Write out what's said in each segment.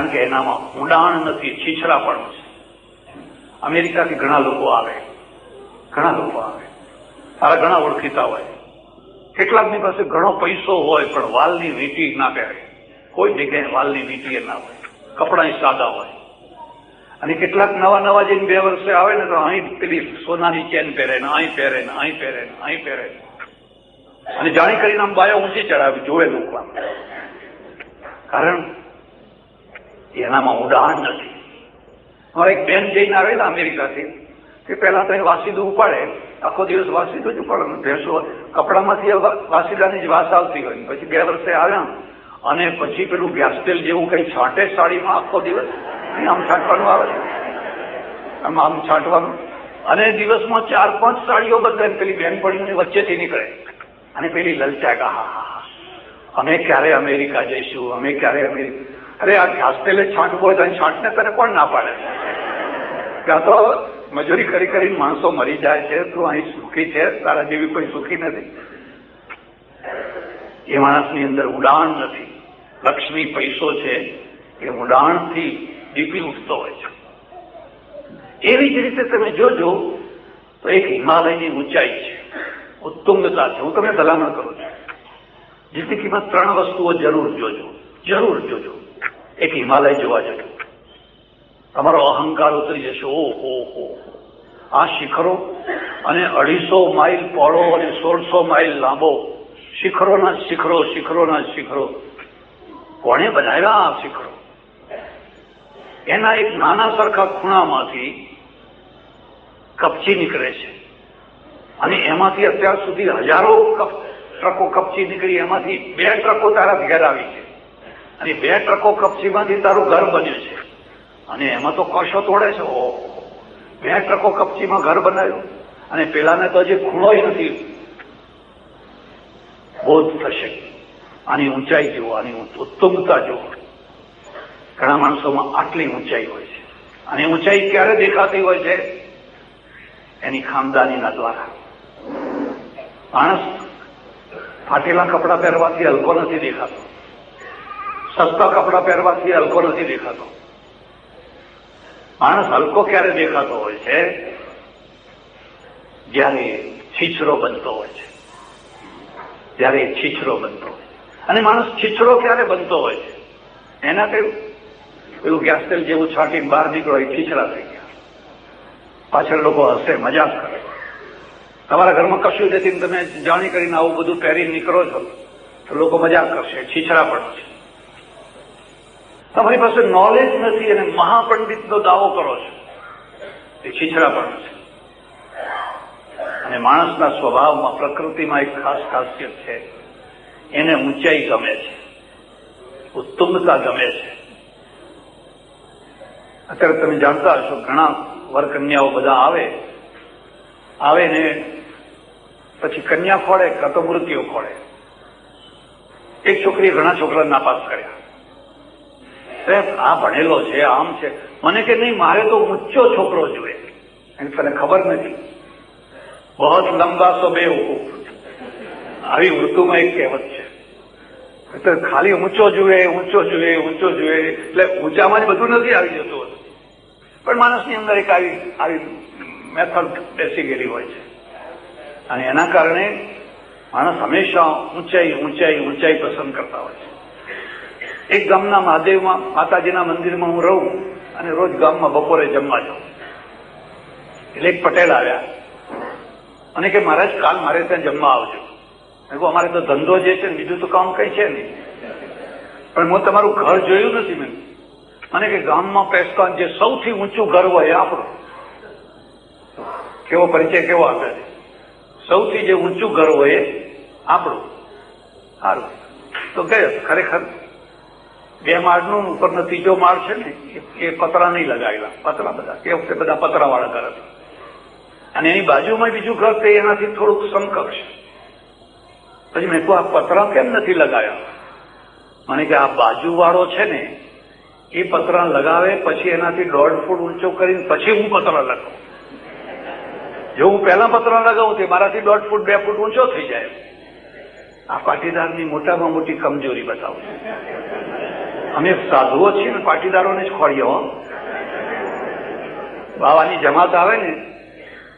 કારણ કે એનામાં ઊંડાણ નથી, છીછરાપણું છે. અમેરિકાથી ઘણા લોકો આવે, તારા ઘણા ઓળખીતા હોય, કેટલાકની પાસે ઘણો પૈસો હોય પણ વાલની વીંટી ના પહેરે, કોઈ જગ્યાએ વાલની વીંટી ના હોય, કપડા સાદા હોય. અને કેટલાક નવા જઈને 2 વર્ષે આવે ને તો અહીં પેલી સોનાની ચેન પહેરે ને અહીં પહેરે ને અહીં પહેરે ને અહીં પહેરે, અને જાણી કરીને આમ બાયો ઊંચી ચડાવી જોવે લોકો. કારણ એનામાં ઉડાણ નથી. મારે એક બેન જઈને આવે ને અમેરિકાથી, કે પેલા તો વાસીદું ઉપાડે, આખો દિવસ વાસીદું જ ઉપાડે, ભેંસો કપડામાંથી વાસીદાની જ વાસ આવતી હોય. પછી 2 વર્ષે આવ્યા અને પછી પેલું ગેસ તેલ જેવું કઈ છાંટે સાડીમાં, આખો દિવસ આમ છાંટવાનું આવે, આમ છાંટવાનું, અને દિવસમાં 4-5 સાડીઓ બદલાય. પેલી બેનપણીઓની વચ્ચેથી નીકળે અને પેલી લલચાય કે હા અમે ક્યારે અમેરિકા જઈશું, અમે ક્યારે અમેરિકા. અરે આ ગેસ તેલ છાંટવું હોય તો છાંટને તને કોણ ના પાડે? ત્યાં તો મજૂરી કરીને માણસો મરી જાય છે, તું અહીં સુખી છે, તારા જેવી કોઈ સુખી નથી. એ માણસની અંદર ઉડાણ નથી. લક્ષ્મી પૈસો છે એ ઉડાણથી દીપી ઉઠતો હોય છે. એવી જ રીતે તમે જોજો તો એક હિમાલયની ઊંચાઈ છે, ઉત્તુંગતા છે. હું તમને ભલામણ કરું છું, જિંદગીમાં 3 વસ્તુઓ જરૂર જોજો. એક હિમાલય જોવા જજો, તમારો અહંકાર ઉતરી જશે. ઓહો, આ શિખરો અને 250 માઇલ પહોળો અને 1600 માઇલ લાંબો, શિખરોના શિખરો. કોણે બનાવ્યા આ શિખરો? એના એક નાના સરખા ખૂણામાંથી કપચી નીકળે છે, અને એમાંથી અત્યાર સુધી હજારો ટ્રકો કપચી નીકળી. એમાંથી 2 ટ્રકો તારા ઘેર આવી છે, અને 2 ટ્રકો કપચીમાંથી તારું ઘર બન્યું છે. અને એમાં તો કશો તોડે છે. 2 ટ્રકો કપચીમાં ઘર બનાવ્યું, અને પેલાને તો હજી ખૂણોય નથી. બોધ થશે. આની ઊંચાઈ જુઓ, આની ઉત્તુંગતા જુઓ. ઘણા માણસોમાં આટલી ઊંચાઈ હોય છે, અને ઊંચાઈ ક્યારે દેખાતી હોય છે? એની ખાનદાનીના દ્વારા. માણસ ફાટેલા કપડા પહેરવાથી હલકો નથી દેખાતો, સસ્તા કપડા પહેરવાથી હલકો નથી દેખાતો. માણસ હલકો ક્યારે દેખાતો હોય છે? જ્યારે છીછરો બનતો હોય છે, અને માણસ છીછરો ક્યારે બનતો હોય છે? એના પેલું ગેસ તેલ જેવું છાંટીને બહાર નીકળો, એ છીછરા થઈ ગયા. પાછળ લોકો હસે, મજાક કરે. તમારા ઘરમાં કશું નથી, તમે જાણી કરીને આવું બધું પહેરી નીકળો છો તો લોકો મજાક કરશે, છીછરા પણ છે. તમારી પાસે નોલેજ નથી અને મહાપંડિતનો દાવો કરો છો, એ છીછરા પણ છે. અને માણસના સ્વભાવમાં, પ્રકૃતિમાં એક ખાસ ખાસિયત છે, એને ઊંચાઈ ગમે છે, ઉત્તુંગતા ગમે છે. અત્યારે તમે જાણતા હશો, ઘણા વરકન્યાઓ બધા આવે ને પછી કન્યા ખોળે કાં તો મૃત્યુ ખોળે. એક છોકરીએ ઘણા છોકરા નાપાસ કર્યા. આ ભણેલો છે, આમ છે. મને કે નહીં, મારે તો ઊંચો છોકરો જોઈએ. તને ખબર નથી, બહોત લંબા સો બેવકૂફ, આવી ઉર્દુમાં એક કહેવત છે. ખાલી ઊંચો જોઈએ, એટલે ઊંચામાં જ બધું નથી આવી જતું, પણ માણસની અંદર એક આવી મેથડ બેસી ગયેલી હોય છે. અને એના કારણે માણસ હંમેશા ઊંચાઈ પસંદ કરતા હોય છે. એક ગામના મહાદેવમાં, માતાજીના મંદિરમાં હું રહું, અને રોજ ગામમાં બપોરે જમવા જાઉં. એટલે એક પટેલ આવ્યા અને કે મહારાજ, કાલ મારે ત્યાં જમવા આવજો. અમારે તો ધંધો જે છે ને, બીજું તો કામ કઈ છે નહીં, પણ હું તમારું ઘર જોયું નથી. મને કે ગામમાં પેસ્કાન જે સૌથી ઊંચું ઘર હોય એ આપણું. કેવો પરિચય, કેવો આપે છે? સૌથી જે ઊંચું ઘર હોય એ આપણું. સારું, તો ગયો. ખરેખર 2 માળનું ઉપરનો 3જો માળ છે ને, એ પતરા નહીં લગાવેલા, પતરા બધા, એ વખતે બધા પતરાવાળા ઘર હતા. અને એની બાજુમાં બીજું ઘર તે એનાથી થોડુંક સમકક્ષ. પછી મેં કહું, આ પતરા કેમ નથી લગાવ્યા? મને કે આ બાજુવાળો છે ને, એ પતરા લગાવે, પછી એનાથી 1.5 ફૂટ ઊંચો કરીને પછી હું પતરા લગાવું. જો હું પહેલા પતરા લગાવું તે મારાથી 1.5 ફૂટ 2 ફૂટ ઊંચો થઈ જાય. આ પાટીદારની મોટામાં મોટી કમજોરી બતાવું. અમે સાધુઓ છીએ ને પાટીદારોને જ ખોળીએ હો. બાવાની જમાત આવે ને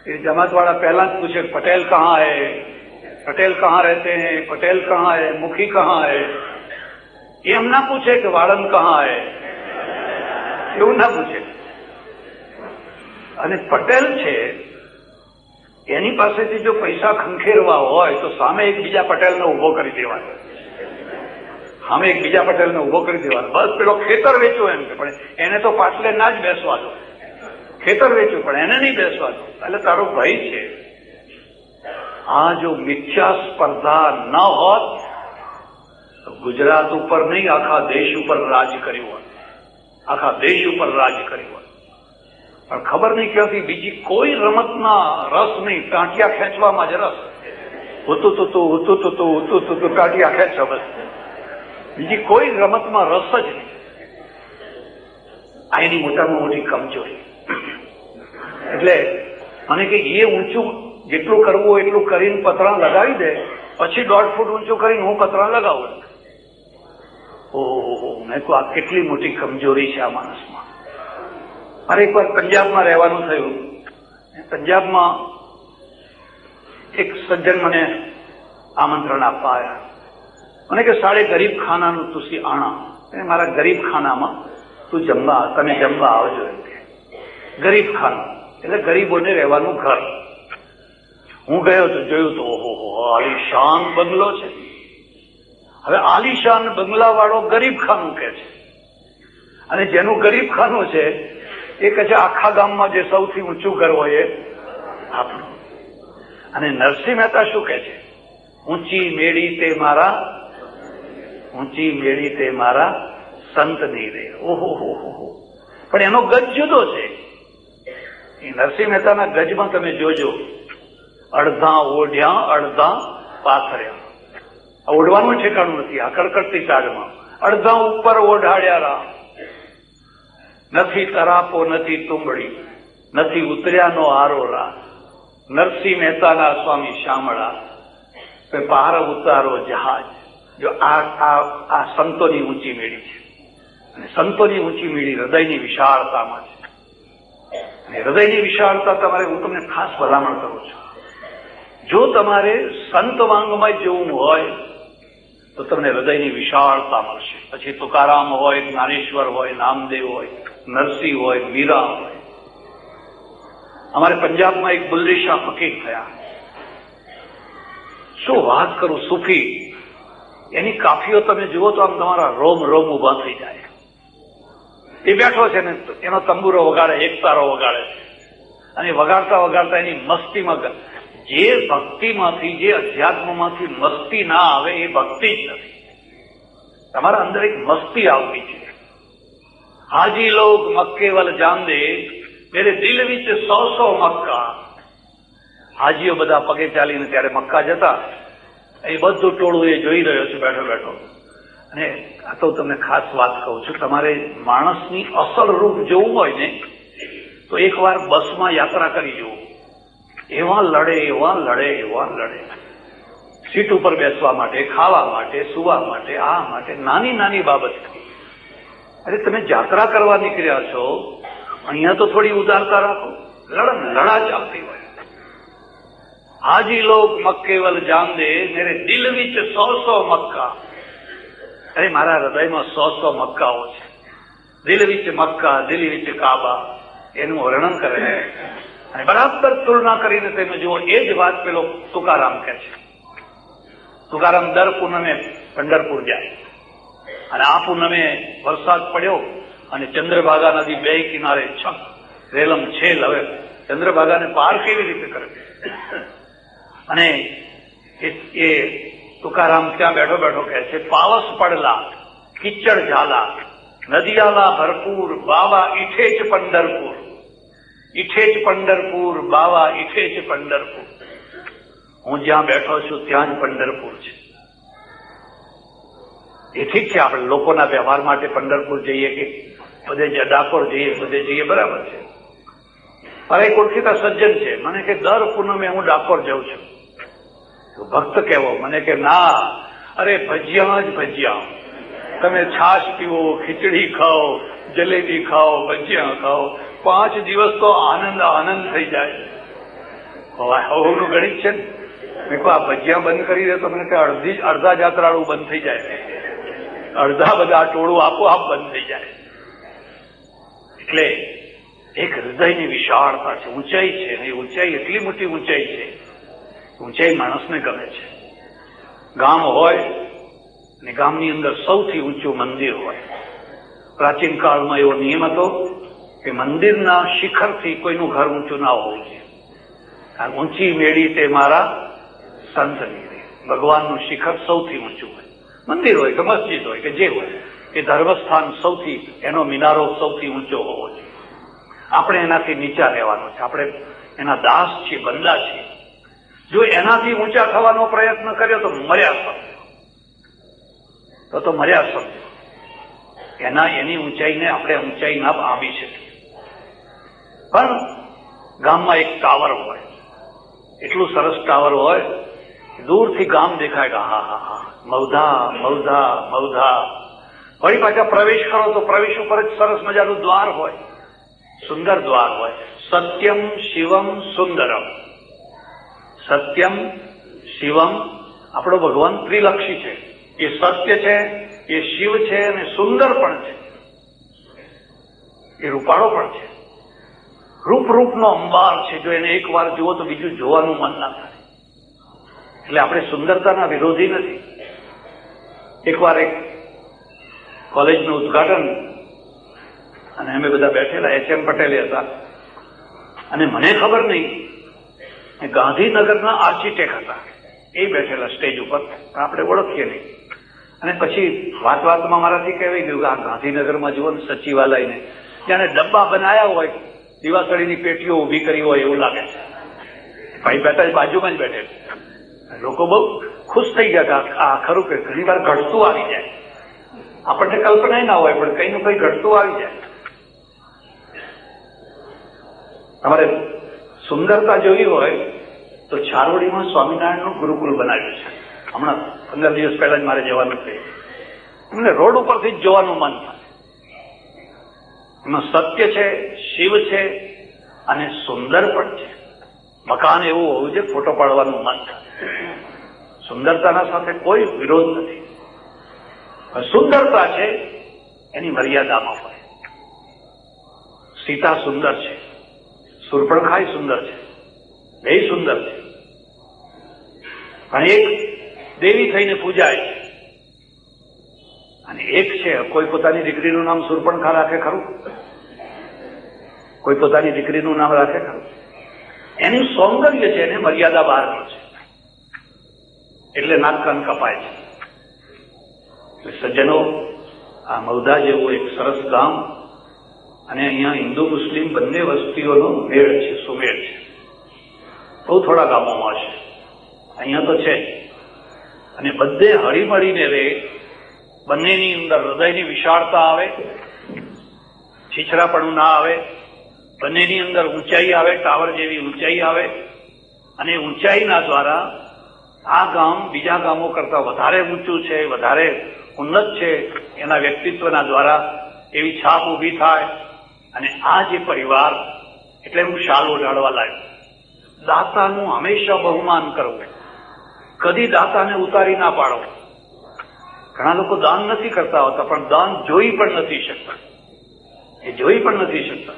એ જમાત वाला પહેલા જ પૂછે પટેલ કહાં હૈ, પટેલ કહાં રહેતે હૈ, પટેલ કહાં હૈ, મુખી કહાં હૈ. એમ ના પૂછે કે વાળંદ કહાં હૈ, એવું ના પૂછે. અને પટેલ છે એની પાસેથી જો પૈસા ખંખેરવા હોય તો સામે એક બીજા પટેલને ઉભો કરી દેવાનો, સામે એક બીજા પટેલને ઉભો કરી દેવાનો. બસ પેલો ખેતર વેચ્યો એમ કે પણ એને તો પાટલે ના જ બેસવા દો, ખેતર વેચ્યું પણ એને નહીં બેસવા દો, એટલે તારો ભાઈ છે. આ જો મિથ્યા સ્પર્ધા ન હોત તો ગુજરાત ઉપર નહીં આખા દેશ ઉપર રાજ કર્યું હોત, આખા દેશ ઉપર રાજ કર્યું હોત. પણ ખબર નહીં ક્યાંથી બીજી કોઈ રમતના રસ નહીં, ટાંટિયા ખેંચવામાં જ રસ. હોતું ટાંટિયા ખેંચો બસ, બીજી કોઈ રમતમાં રસ જ નહીં. આ એની મોટામાં મોટી કમજોરી. એટલે મને કે એ ઊંચું જેટલું કરવું હોય એટલું કરીને પતરા લગાવી દે, પછી 1.5 ફૂટ ઊંચું કરીને હું પતરા લગાવું. ઓહો, મેં તો આ કેટલી મોટી કમજોરી છે આ માણસમાં. મારે એકવાર પંજાબમાં રહેવાનું થયું. પંજાબમાં એક સજ્જન મને આમંત્રણ આપવા આવ્યા. મને કે સાડે ગરીબ ખાનાનું તુસી આણા, મારા ગરીબ ખાનામાં તું તમે જમવા આવજો. એમ કે ગરીબ ખાનું એટલે ગરીબોને રહેવાનું ઘર. હું ગયો તો જોયું તો ઓહો, આલીશાન બંગલો છે. હવે આલીશાન બંગલા વાળો ગરીબ ખાનું કે છે, અને જેનું ગરીબ ખાનું છે એ કહે છે આખા ગામમાં જે સૌથી ઊંચું ઘર હોય એ આપણું. અને નરસિંહ મહેતા શું કે છે? ઊંચી મેળી તે મારા સંત નહીં રે. ઓહો, પણ એનો ગજ જુદો છે. એ નરસિંહ મહેતાના ગજમાં તમે જોજો, અડધા ઓઢ્યા અડધા પાથર્યા. ઓઢવાનું ઠેકાણું નથી આ કડકડતી ટાળમાં. અડધા ઉપર ઓઢાડ્યા રા, નથી તરાપો નથી તુંબડી, નથી ઉતર્યાનો આરો રા. નરસિંહ મહેતાના સ્વામી શામળા પાર ઉતારો જહાજ. જો આ સંતોની ઊંચી મેળી છે. અને સંતોની ઊંચી મેળી હૃદયની વિશાળતામાં છે. અને હૃદયની વિશાળતા તમારે, હું તમને ખાસ ભલામણ કરું છું, જો તમારે સંત વાંગમાં જવું હોય તો તમને હૃદયની વિશાળતા મળશે. પછી તુકારામ હોય, જ્ઞાનેશ્વર હોય, નામદેવ હોય, નરસિંહ હોય, મીરા હોય. અમારે પંજાબમાં એક બુલ્લી શાહ ફકીર થયા. શું વાત કરું, સુફી. એની કાફીઓ તમે જુઓ તો આમ તમારા રોમ રોમ ઉભા થઈ જાય. એ બેઠો છે ને એનો તંબુરો વગાડે, એકતારો વગાડે છે, અને વગાડતા વગાડતા એની મસ્તીમાં, જે ભક્તિમાંથી, જે અધ્યાત્મમાંથી મસ્તી ના આવે એ ભક્તિ જ નથી. તમારા અંદર એક મસ્તી આવતી છે. હાજી લોગ મક્કેવલ જાંદે મેરે દિલ વિચ 100 મક્કા. હાજીઓ બધા પગે ચાલીને ત્યારે મક્કા જતા. એ બધું ટોળું એ જોઈ રહ્યો છે બેઠો બેઠો. અને આ તો તમને ખાસ વાત કહું છું, તમારે માણસની અસલ રૂપ જોવું હોય ને તો એકવાર બસમાં યાત્રા કરી જુઓ. એવા લડે. સીટ ઉપર બેસવા માટે, ખાવા માટે, સુવા માટે, આ માટે નાની નાની બાબત. અરે તમે યાત્રા કરવા નીકળ્યા છો, અહીંયા તો થોડી ઉદારતા રાખો. લડા ચાલતી હોય. હાજી લોગ મક્કેવલ જાંદે મેરે દિલ વિચ 100 મક્કા. અરે મારા હૃદયમાં 100 મક્કાઓ છે. દિલ વિચ મક્કા, દિલ વિચ કાબા, એનું વર્ણન કરે છે. અને બરાબર તુલના કરીને તમે જુઓ, એ જ વાત પેલો તુકારામ કહે છે. તુકારામ દર પૂનમે પંઢરપુર જાય, અને આ પૂનમે વરસાદ પડ્યો અને ચંદ્રભાગા નદી બે કિનારે છક રેલમ છેલ. હવે ચંદ્રભાગાને પાર કેવી રીતે કરે? અને એ તુકારામ ત્યાં બેઠો બેઠો કહે છે, પાવસ પડલા કિચડ ઝાલા, નદિયાલા ભરપૂર, બાવા ઈઠે જ પંઢરપુર. ઈઠે જ પંઢરપુર, બાવા ઈઠે જ પંઢરપુર. હું જ્યાં બેઠો છું ત્યાં જ પંઢરપુર છે. એ ઠીક છે, આપણે લોકોના વ્યવહાર માટે પંઢરપુર જઈએ કે બધે ડાકોર જઈએ, બધે જઈએ, બરાબર છે. મારા એક ઓળખીતા સજ્જન છે, મને કે દર પૂનમે હું ડાકોર જાઉં છું. ભક્ત કેવો? મને કે ના, અરે ભજીયા જ ભજીયા. તમે છાશ પીવો, ખીચડી ખાઓ, જલેબી ખાઓ, ભજીયા ખાઓ, 5 દિવસ તો આનંદ આનંદ થઈ જાય. હવનું ગણિત છે ને. મેં કહું આ ભજીયા બંધ કરી દે તો મને કે અડધા જાત્રાળું બંધ થઈ જાય, અડધા બધા ટોળું આપોઆપ બંધ થઈ જાય. એટલે એક હૃદયની વિશાળતા છે, ઊંચાઈ છે. એ ઊંચાઈ એટલી મોટી ઊંચાઈ છે, ઊંચાઈ માણસને ગમે છે. ગામ હોય અને ગામની અંદર સૌથી ઊંચું મંદિર હોય. પ્રાચીન કાળમાં એવો નિયમ હતો કે મંદિરના શિખરથી કોઈનું ઘર ઊંચું ના હોવું જોઈએ. આ ઊંચી મેળી તે મારા સંતની. ભગવાનનું શિખર સૌથી ઊંચું હોય. મંદિર હોય કે મસ્જિદ હોય કે જે હોય, એ ધર્મસ્થાન સૌથી, એનો મિનારો સૌથી ઊંચો હોવો જોઈએ. આપણે એનાથી નીચા રહેવાનું છે. આપણે એના દાસ છીએ, બંદા છીએ. જો એનાથી ઊંચા થવાનો પ્રયત્ન કર્યો તો મર્યા સમજો, તો મર્યા સમજો. એની ઊંચાઈને આપણે ઊંચાઈ ના પામી શકીએ. પણ ગામમાં એક ટાવર હોય, એટલું સરસ ટાવર હોય, દૂરથી ગામ દેખાય કે હા હા હા, મૌધા મૌધા મૌધા. વળી પાછા પ્રવેશ કરો તો પ્રવેશ ઉપર જ સરસ મજાનું દ્વાર હોય, સુંદર દ્વાર હોય. સત્યમ શિવમ સુંદરમ. સત્યમ શિવમ, આપણો ભગવાન ત્રિલક્ષી છે. એ સત્ય છે, એ શિવ છે, અને સુંદર પણ છે. એ રૂપાળો પણ છે. રૂપનો અંબાર છે. જો એને એક વાર જુઓ તો બીજું જોવાનું મન ના થાય. એટલે આપણે સુંદરતાના વિરોધી નથી. એકવાર એક કોલેજનું ઉદઘાટન, અને અમે બધા બેઠેલા, એચ.એમ. પટેલે હતા, અને મને ખબર નહીં, ગાંધીનગરના આર્કિટેક્ટ હતા, એ બેઠેલા સ્ટેજ ઉપર, આપણે ઓળખીએ નહીં. અને પછી વાતમાં મારાથી કહેવાય ગયું કે આ ગાંધીનગરમાં જુઓ ને સચિવાલયને, જાણે ડબ્બા બનાયા હોય, દિવાસળીની પેટીઓ ઉભી કરી હોય એવું લાગે છે. ભાઈ બેઠા બાજુમાં જ બેઠે. લોકો બહુ ખુશ થઈ ગયા કે આ ખરું કે ઘણી વાર ઘટતું આવી જાય. આપણને કલ્પના ના હોય, પણ કઈ નું કઈ ઘટતું આવી જાય. તમારે સુંદરતા જોઈ હોય તો છારોડીમાં સ્વામિનારાયણનું ગુરુકુલ બનાવ્યું છે. હમણાં 15 દિવસ પહેલા જ મારે જવાનું થયું. એમને રોડ ઉપરથી જ જોવાનું મન થાય. એમાં સત્ય છે, શિવ છે, અને સુંદર પણ છે. મકાન એવું હોવું છે, ફોટો પાડવાનું મન થાય. સુંદરતાના સાથે કોઈ વિરોધ નથી. સુંદરતા છે એની મર્યાદામાં હોય. સીતા સુંદર છે, શૂર્પણખાય સુંદર છે, બે સુંદર છે. અને એક દેવી થઈને પૂજાય છે, અને એક છે કોઈ પોતાની દીકરીનું નામ શૂર્પણખા રાખે ખરું? કોઈ પોતાની દીકરીનું નામ રાખે ખરું? એનું સૌંદર્ય છે, એને મર્યાદા બહારનું છે, એટલે નાક કાન કપાય છે. સજ્જનો, આ મૌધા જેવું એક સરસ ગામ, અને અહીંયા હિન્દુ મુસ્લિમ બંને વસ્તીઓનો મેળ છે, સુમેળ છે. બહુ થોડા ગામોમાં છે, અહીંયા તો છે. અને બધે હળીમળીને રહે. બંનેની અંદર હૃદયની વિશાળતા આવે, છીછરાપણું ના આવે. બંનેની અંદર ઊંચાઈ આવે, ટાવર જેવી ઊંચાઈ આવે. અને ઊંચાઈના દ્વારા આ ગામ બીજા ગામો કરતા વધારે ઊંચું છે, વધારે ઉન્નત છે. એના વ્યક્તિત્વના દ્વારા એવી છાપ ઊભી થાય. અને આ જે પરિવાર, એટલે હું શાલ ઓઢાડવા લાગ્યો. દાતાનું હંમેશા બહુમાન કરવું, કદી દાતાને ઉતારી ના પાડો. ઘણા લોકો દાન નથી કરતા હોતા, પણ દાન જોઈ પણ નથી શકતા. એ જોઈ પણ નથી શકતા.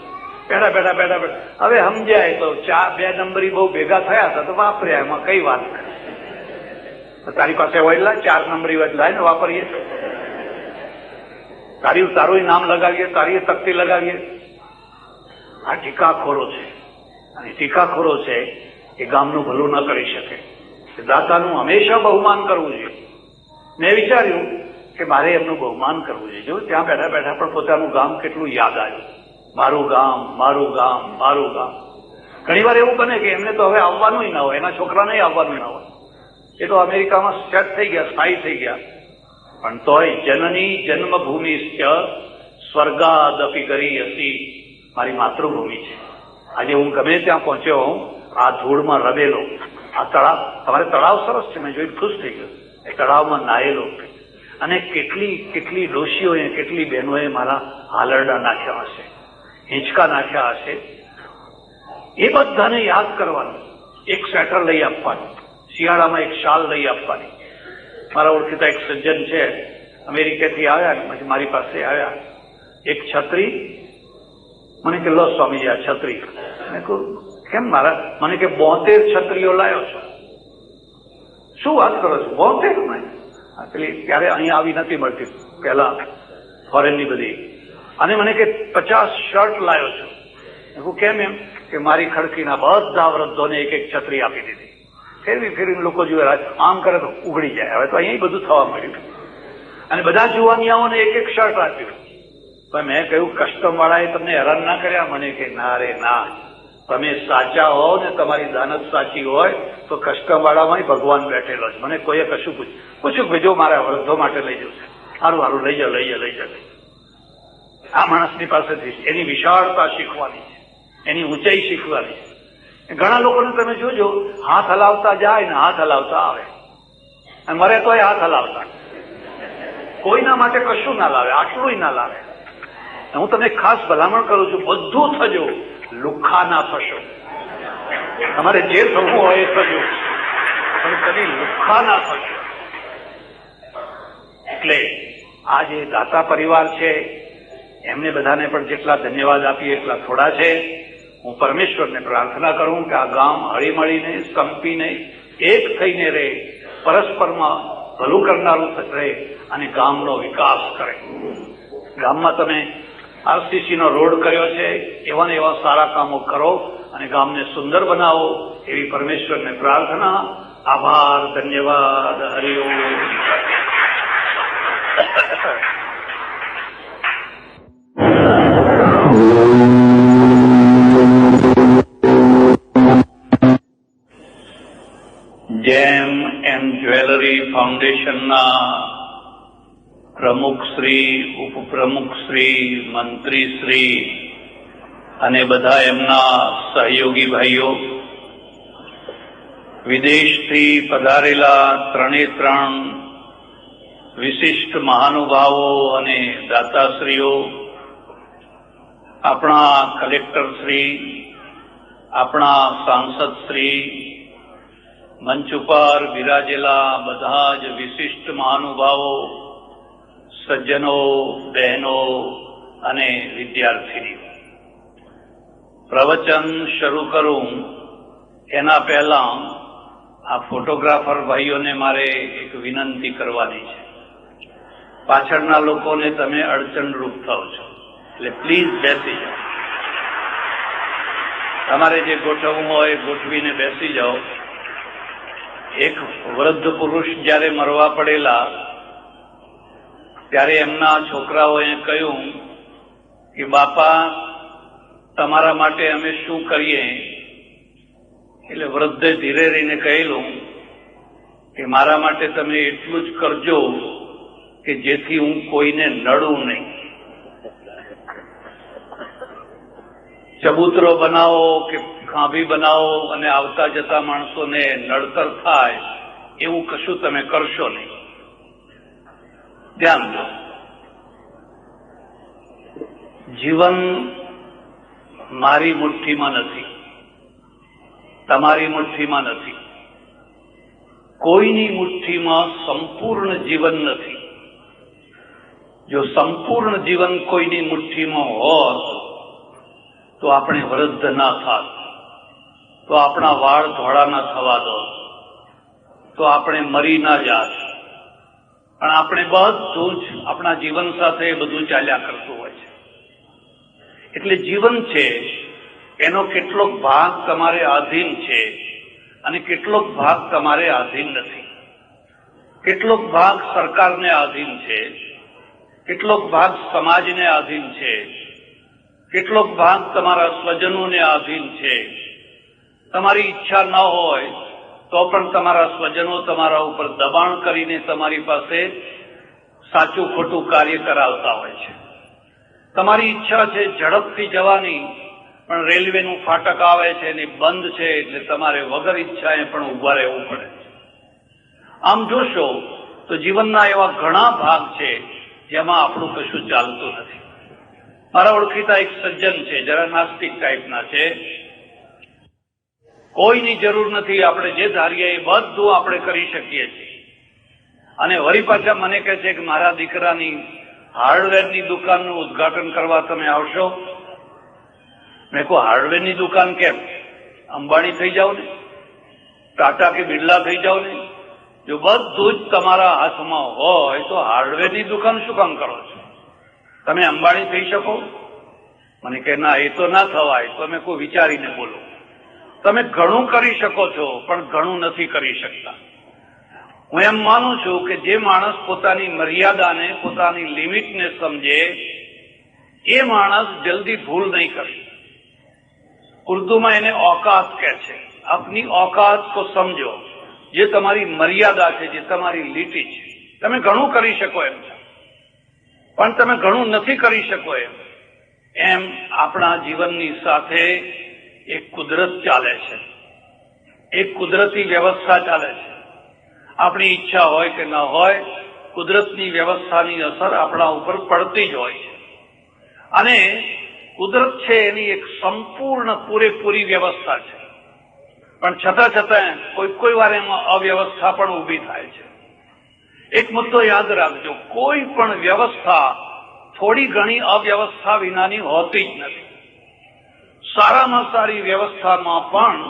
બેઠા. હવે સમજાય તો 2 નંબરી બહુ ભેગા થયા હતા તો વાપર્યા, એમાં કઈ વાત કરે. તારી પાસે વડલા 4 નંબરી વડલા ને વાપરીએ. તારું નામ લગાવીએ, તારી તકતી લગાવીએ. આ ટીકાખોરો છે, અને ટીકાખોરો છે એ ગામનું ભલું ન કરી શકે. દાતાનું હંમેશા બહુમાન કરવું જોઈએ. મેં વિચાર્યું કે મારે એમનું બહુમાન કરવું જોઈએ. જો ત્યાં બેઠા પણ પોતાનું ગામ કેટલું યાદ આવ્યું. મારું ગામ, મારું ગામ, મારું ગામ. ઘણી વાર એવું બને કે એમને તો હવે આવવાનું ના હોય, એના છોકરાને આવવાનું ના હોય. એ તો અમેરિકામાં સેટ થઈ ગયા, સ્થાયી થઈ ગયા. પણ તોય જનની જન્મભૂમિ સ્વર્ગાદપી કરી હસી, મારી માતૃભૂમિ છે. આજે હું ગમે ત્યાં પહોંચ્યો હોઉં, આ ધૂળમાં રમેલો. આ તળાવ, તમારે તળાવ સરસ છે, મેં જોઈને ખુશ થઈ ગયો. એ તળાવમાં નાયેલો, અને કેટલી ડોશીઓએ, કેટલી બહેનોએ મારા હાલરડા નાખ્યા હશે, હિંચકા નાખ્યા હશે. એ બધાને યાદ કરવાનું. એક સ્વેટર લઈ આપવાનું, શિયાળામાં એક શાલ લઈ આપવાની. મારા ઓળખીતા એક સજ્જન છે, અમેરિકાથી આવ્યા, પછી મારી પાસે આવ્યા. એક છત્રી, મને કે લો સ્વામીજી આ છત્રી. મેં કહું કેમ મારા? મને કે 72 છત્રીઓ લાવ્યો છો. શું વાત કરો છો? 72? પેલી ત્યારે અહીંયા આવી નથી મળતી પહેલા, ફોરેનની બધી. અને મને કે 50 શર્ટ લાવ્યો છો. મેં કહું કેમ? એમ કે મારી ખડકીના બધા વૃદ્ધોને એક એક છત્રી આપી દીધી. ફેરવીને લોકો જુએ, આમ કરે તો ઉઘડી જાય. હવે તો અહીંયા બધું થવા મળ્યું. અને બધા જુવાનિયાઓને એક એક શર્ટ આપ્યું. પણ મેં કહ્યું કસ્ટમ વાળાએ તમને હેરાન ના કર્યા? મને કે ના રે ના, તમે સાચા હો ને તમારી દાનત સાચી હોય તો કસ્ટમ વાળામાં ભગવાન બેઠેલો છે. મને કોઈએ કશું પૂછ્યું કે જો મારા વૃદ્ધો માટે લઈ જશે. સારું લઈ જાઓ. આ માણસની પાસેથી એની વિશાળતા શીખવાની છે, એની ઊંચાઈ શીખવાની છે. ઘણા લોકોને તમે જોજો, હાથ હલાવતા જાય ને હાથ હલાવતા આવે, અને મરે તોય હાથ હલાવતા. કોઈના માટે કશું ના લાવે, આટલું ના લાવે. હું તમને ખાસ ભલામણ કરું છું, બધું થજો, લુખ્ખા ના થશો. તમારે જે થવું હોય એ થજો, પણ કદી લુખ્ખા ના થશો. એટલે આ જે દાતા પરિવાર છે એમને બધાને પણ જેટલા ધન્યવાદ આપીએ એટલા થોડા છે. હું પરમેશ્વરને પ્રાર્થના કરું કે આ ગામ હળીમળીને, સંપીને, એક થઈને રહે, પરસ્પરમાં ભલું કરનારું રહે અને ગામનો વિકાસ કરે. ગામમાં તમે આરસીસીનો રોડ કર્યો છે, એવા ને એવા સારા કામો કરો અને ગામને સુંદર બનાવો, એવી પરમેશ્વરને પ્રાર્થના. આભાર, ધન્યવાદ, હરિઓમ. જેમ એમ જ્વેલરી ફાઉન્ડેશનના પ્રમુખશ્રી, ઉપપ્રમુખશ્રી, મંત્રીશ્રી અને બધા એમના સહયોગી ભાઈઓ, વિદેશથી પધારેલા 3 વિશિષ્ટ મહાનુભાવો અને દાતાશ્રીઓ, આપણા કલેક્ટરશ્રી, આપણા સાંસદશ્રી, મંચ ઉપર બિરાજેલા બધા જ વિશિષ્ટ મહાનુભાવો, સજ્જનો, બહેનો અને વિદ્યાર્થીનીઓ. પ્રવચન શરૂ કરું એના પહેલા આ ફોટોગ્રાફર ભાઈઓને મારે એક વિનંતી કરવાની છે. પાછળના લોકોને તમે અડચણરૂપ થાવ છો, એટલે પ્લીઝ બેસી જાઓ. તમારે જે ગોઠવવું હોય ગોઠવીને બેસી જાઓ. એક વૃદ્ધ પુરુષ જ્યારે મરવા પડેલા ત્યારે એમના છોકરાઓએ કહ્યું કે બાપા, તમારા માટે અમે શું કરીએ? એટલે વૃદ્ધે ધીરે રહીને કહેલું કે મારા માટે તમે એટલું જ કરજો કે જેથી હું કોઈને નડું નહીં. ચબૂતરો બનાવો કે ખાંભી બનાવો અને આવતા જતા માણસોને નડતર થાય એવું કશું તમે કરશો નહીં. ધ્યાન દો. જીવન મારી મુઠ્ઠીમાં નથી, તમારી મુઠ્ઠીમાં નથી, કોઈની મુઠ્ઠીમાં સંપૂર્ણ જીવન નથી. જો સંપૂર્ણ જીવન કોઈની મુઠ્ઠીમાં હોત તો આપણે વૃદ્ધ ના થાત, તો આપણા વાળ ધોળા ના થવા દો, તો આપણે મરી ના જાત. પણ આપણે બધું જ આપણા જીવન સાથે બધું ચાલ્યા કરતું હોય છે. એટલે જીવન છે એનો કેટલોક ભાગ તમારે આધીન છે અને કેટલોક ભાગ તમારે આધીન નથી. કેટલોક ભાગ સરકારને આધીન છે, કેટલોક ભાગ સમાજને આધીન છે, કેટલોક ભાગ તમારા સ્વજનોને આધીન છે. તમારી ઈચ્છા ન હોય તો પણ તમારા સ્વજનો તમારા ઉપર દબાણ કરીને તમારી પાસે સાચું ખોટું કાર્ય કરાવતા હોય છે. તમારી ઈચ્છા છે ઝડપથી જવાની, પણ રેલવેનું ફાટક આવે છે અને બંધ છે એટલે તમારે વગર ઈચ્છાએ પણ ઉભા રહેવું પડે. આમ જોશો તો જીવનના એવા ઘણા ભાગ છે જેમાં આપણું કશું ચાલતું નથી. મારા ઓળખીતા એક સજ્જન છે, જરા નાસ્તિક ટાઈપના છે. કોઈની જરૂર નથી, આપણે જે ધારીએ એ બધું આપણે કરી શકીએ છીએ. અને વળી પાછા મને કહે છે કે મારા દીકરાની હાર્ડવેરની દુકાનનું ઉદ્ઘાટન કરવા તમે આવશો? મેં કહું હાર્ડવેરની દુકાન કેમ? અંબાણી થઈ જાવ ને, ટાટા કે બિરલા થઈ જાવ ને. જો બધું જ તમારા હાથમાં હોય તો હાર્ડવેરની દુકાન શું કામ કરો છો? તમે અંબાણી થઈ શકો? મને કહે ના, એ તો ના થવાય. તો મેં કોઈ વિચારીને બોલો. તમે ઘણું કરી શકો છો પણ ઘણું નથી કરી શકતા. હું એમ માનું છું કે જે માણસ પોતાની મર્યાદાને, પોતાની લિમિટને સમજે એ માણસ જલ્દી ભૂલ નહીં કરે. ઉર્દુમાં એને औकात કહે છે. આપની औकात को સમજો. જે તમારી મર્યાદા છે, જે તમારી લીટી છે. તમે ઘણું કરી શકો એમ છો પણ તમે ઘણું નથી કરી શકો એમ આપણા જીવનની સાથે એક કુદરત ચાલે છે, એક કુદરતી વ્યવસ્થા ચાલે છે. આપણી ઈચ્છા હોય કે ન હોય, કુદરતની વ્યવસ્થાની અસર આપણા ઉપર પડતી જ હોય છે. અને કુદરત છે એની એક સંપૂર્ણ પૂરેપૂરી વ્યવસ્થા છે, પણ છતાં કોઈ વાર એમાં અવ્યવસ્થા પણ ઊભી થાય છે. એક મુદ્દો યાદ રાખજો, કોઈ પણ વ્યવસ્થા થોડી ઘણી અવ્યવસ્થા વિનાની હોતી જ નથી. સારામાં સારી વ્યવસ્થામાં પણ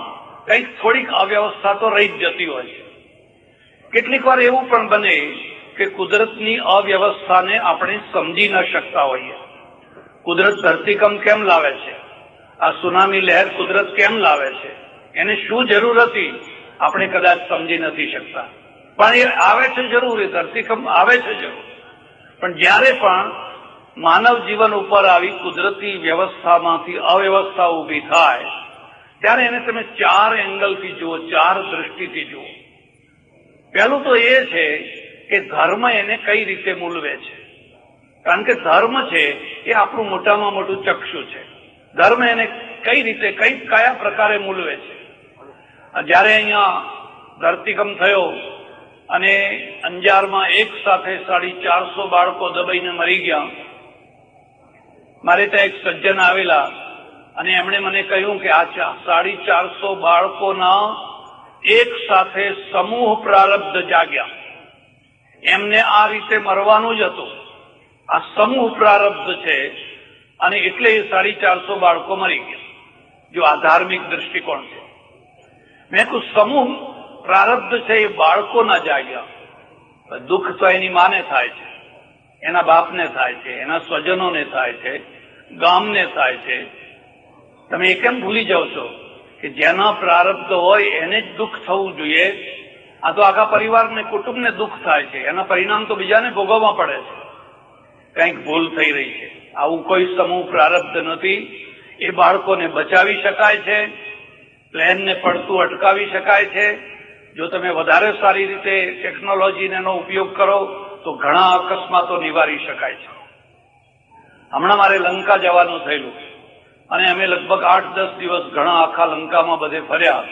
કંઈક થોડીક અવ્યવસ્થા તો રહી જ જતી હોય છે. કેટલીક વાર એવું પણ બને કે કુદરતની અવ્યવસ્થાને આપણે સમજી ન શકતા હોઈએ. કુદરત ધરતીકંપ કેમ લાવે છે? આ સુનામી લહેર કુદરત કેમ લાવે છે? એને શું જરૂર હતી? આપણે કદાચ સમજી નથી શકતા. પણ એ આવે છે જરૂર, એ ધરતીકંપ આવે છે જરૂર. પણ જ્યારે પણ માનવ જીવન ઉપર આવી કુદરતી વ્યવસ્થામાંથી અવ્યવસ્થા ઊભી થાય ત્યારે એને તમે 4 એંગલથી જુઓ, 4 દ્રષ્ટિથી જુઓ. પહેલું તો એ છે કે ધર્મ એને કઈ રીતે મૂલવે છે. કારણ કે ધર્મ છે એ આપણું મોટામાં મોટું ચક્ષુ છે. ધર્મ એને કઈ રીતે, કયા પ્રકારે મૂલવે છે. જયારે અહીંયા ધરતીકંપ થયો અને અંજારમાં એક સાથે 450 બાળકો દબાઈને મરી ગયા, મારે ત્યાં એક સજ્જન આવેલા અને એમણે મને કહ્યું કે આ 450 બાળકોના એક સાથે સમૂહ પ્રારબ્ધ જાગ્યા. એમને આ રીતે મરવાનું જ હતું. આ સમૂહ પ્રારબ્ધ છે અને એટલે એ 450 બાળકો મરી ગયા. જો આ ધાર્મિક દ્રષ્ટિકોણ છે. મેં કહ્યું સમૂહ પ્રારબ્ધ છે એ બાળકોના જાગ્યા. દુઃખ તો એની માને થાય છે, એના બાપને થાય છે, એના સ્વજનોને થાય છે, ગામને થાય છે. તમે એ કેમ ભૂલી જાઓ છો કે જેના પ્રારબ્ધ હોય એને જ દુઃખ થવું જોઈએ? આ તો આખા પરિવારને, કુટુંબને દુઃખ થાય છે. એના પરિણામ તો બીજાને ભોગવવા પડે છે. કંઈક ભૂલ થઈ રહી છે. આવું કોઈ સમૂહ પ્રારબ્ધ નથી. એ બાળકોને બચાવી શકાય છે, પ્લેનને પડતું અટકાવી શકાય છે. જો તમે વધારે સારી રીતે ટેકનોલોજીનો ઉપયોગ કરો તો ઘણા અકસ્માતો નિવારી શકાય છે. હમણાં મારે લંકા જવાનું થયેલું અને અમે લગભગ 8-10 દિવસ ઘણા આખા લંકામાં બધે ફર્યા.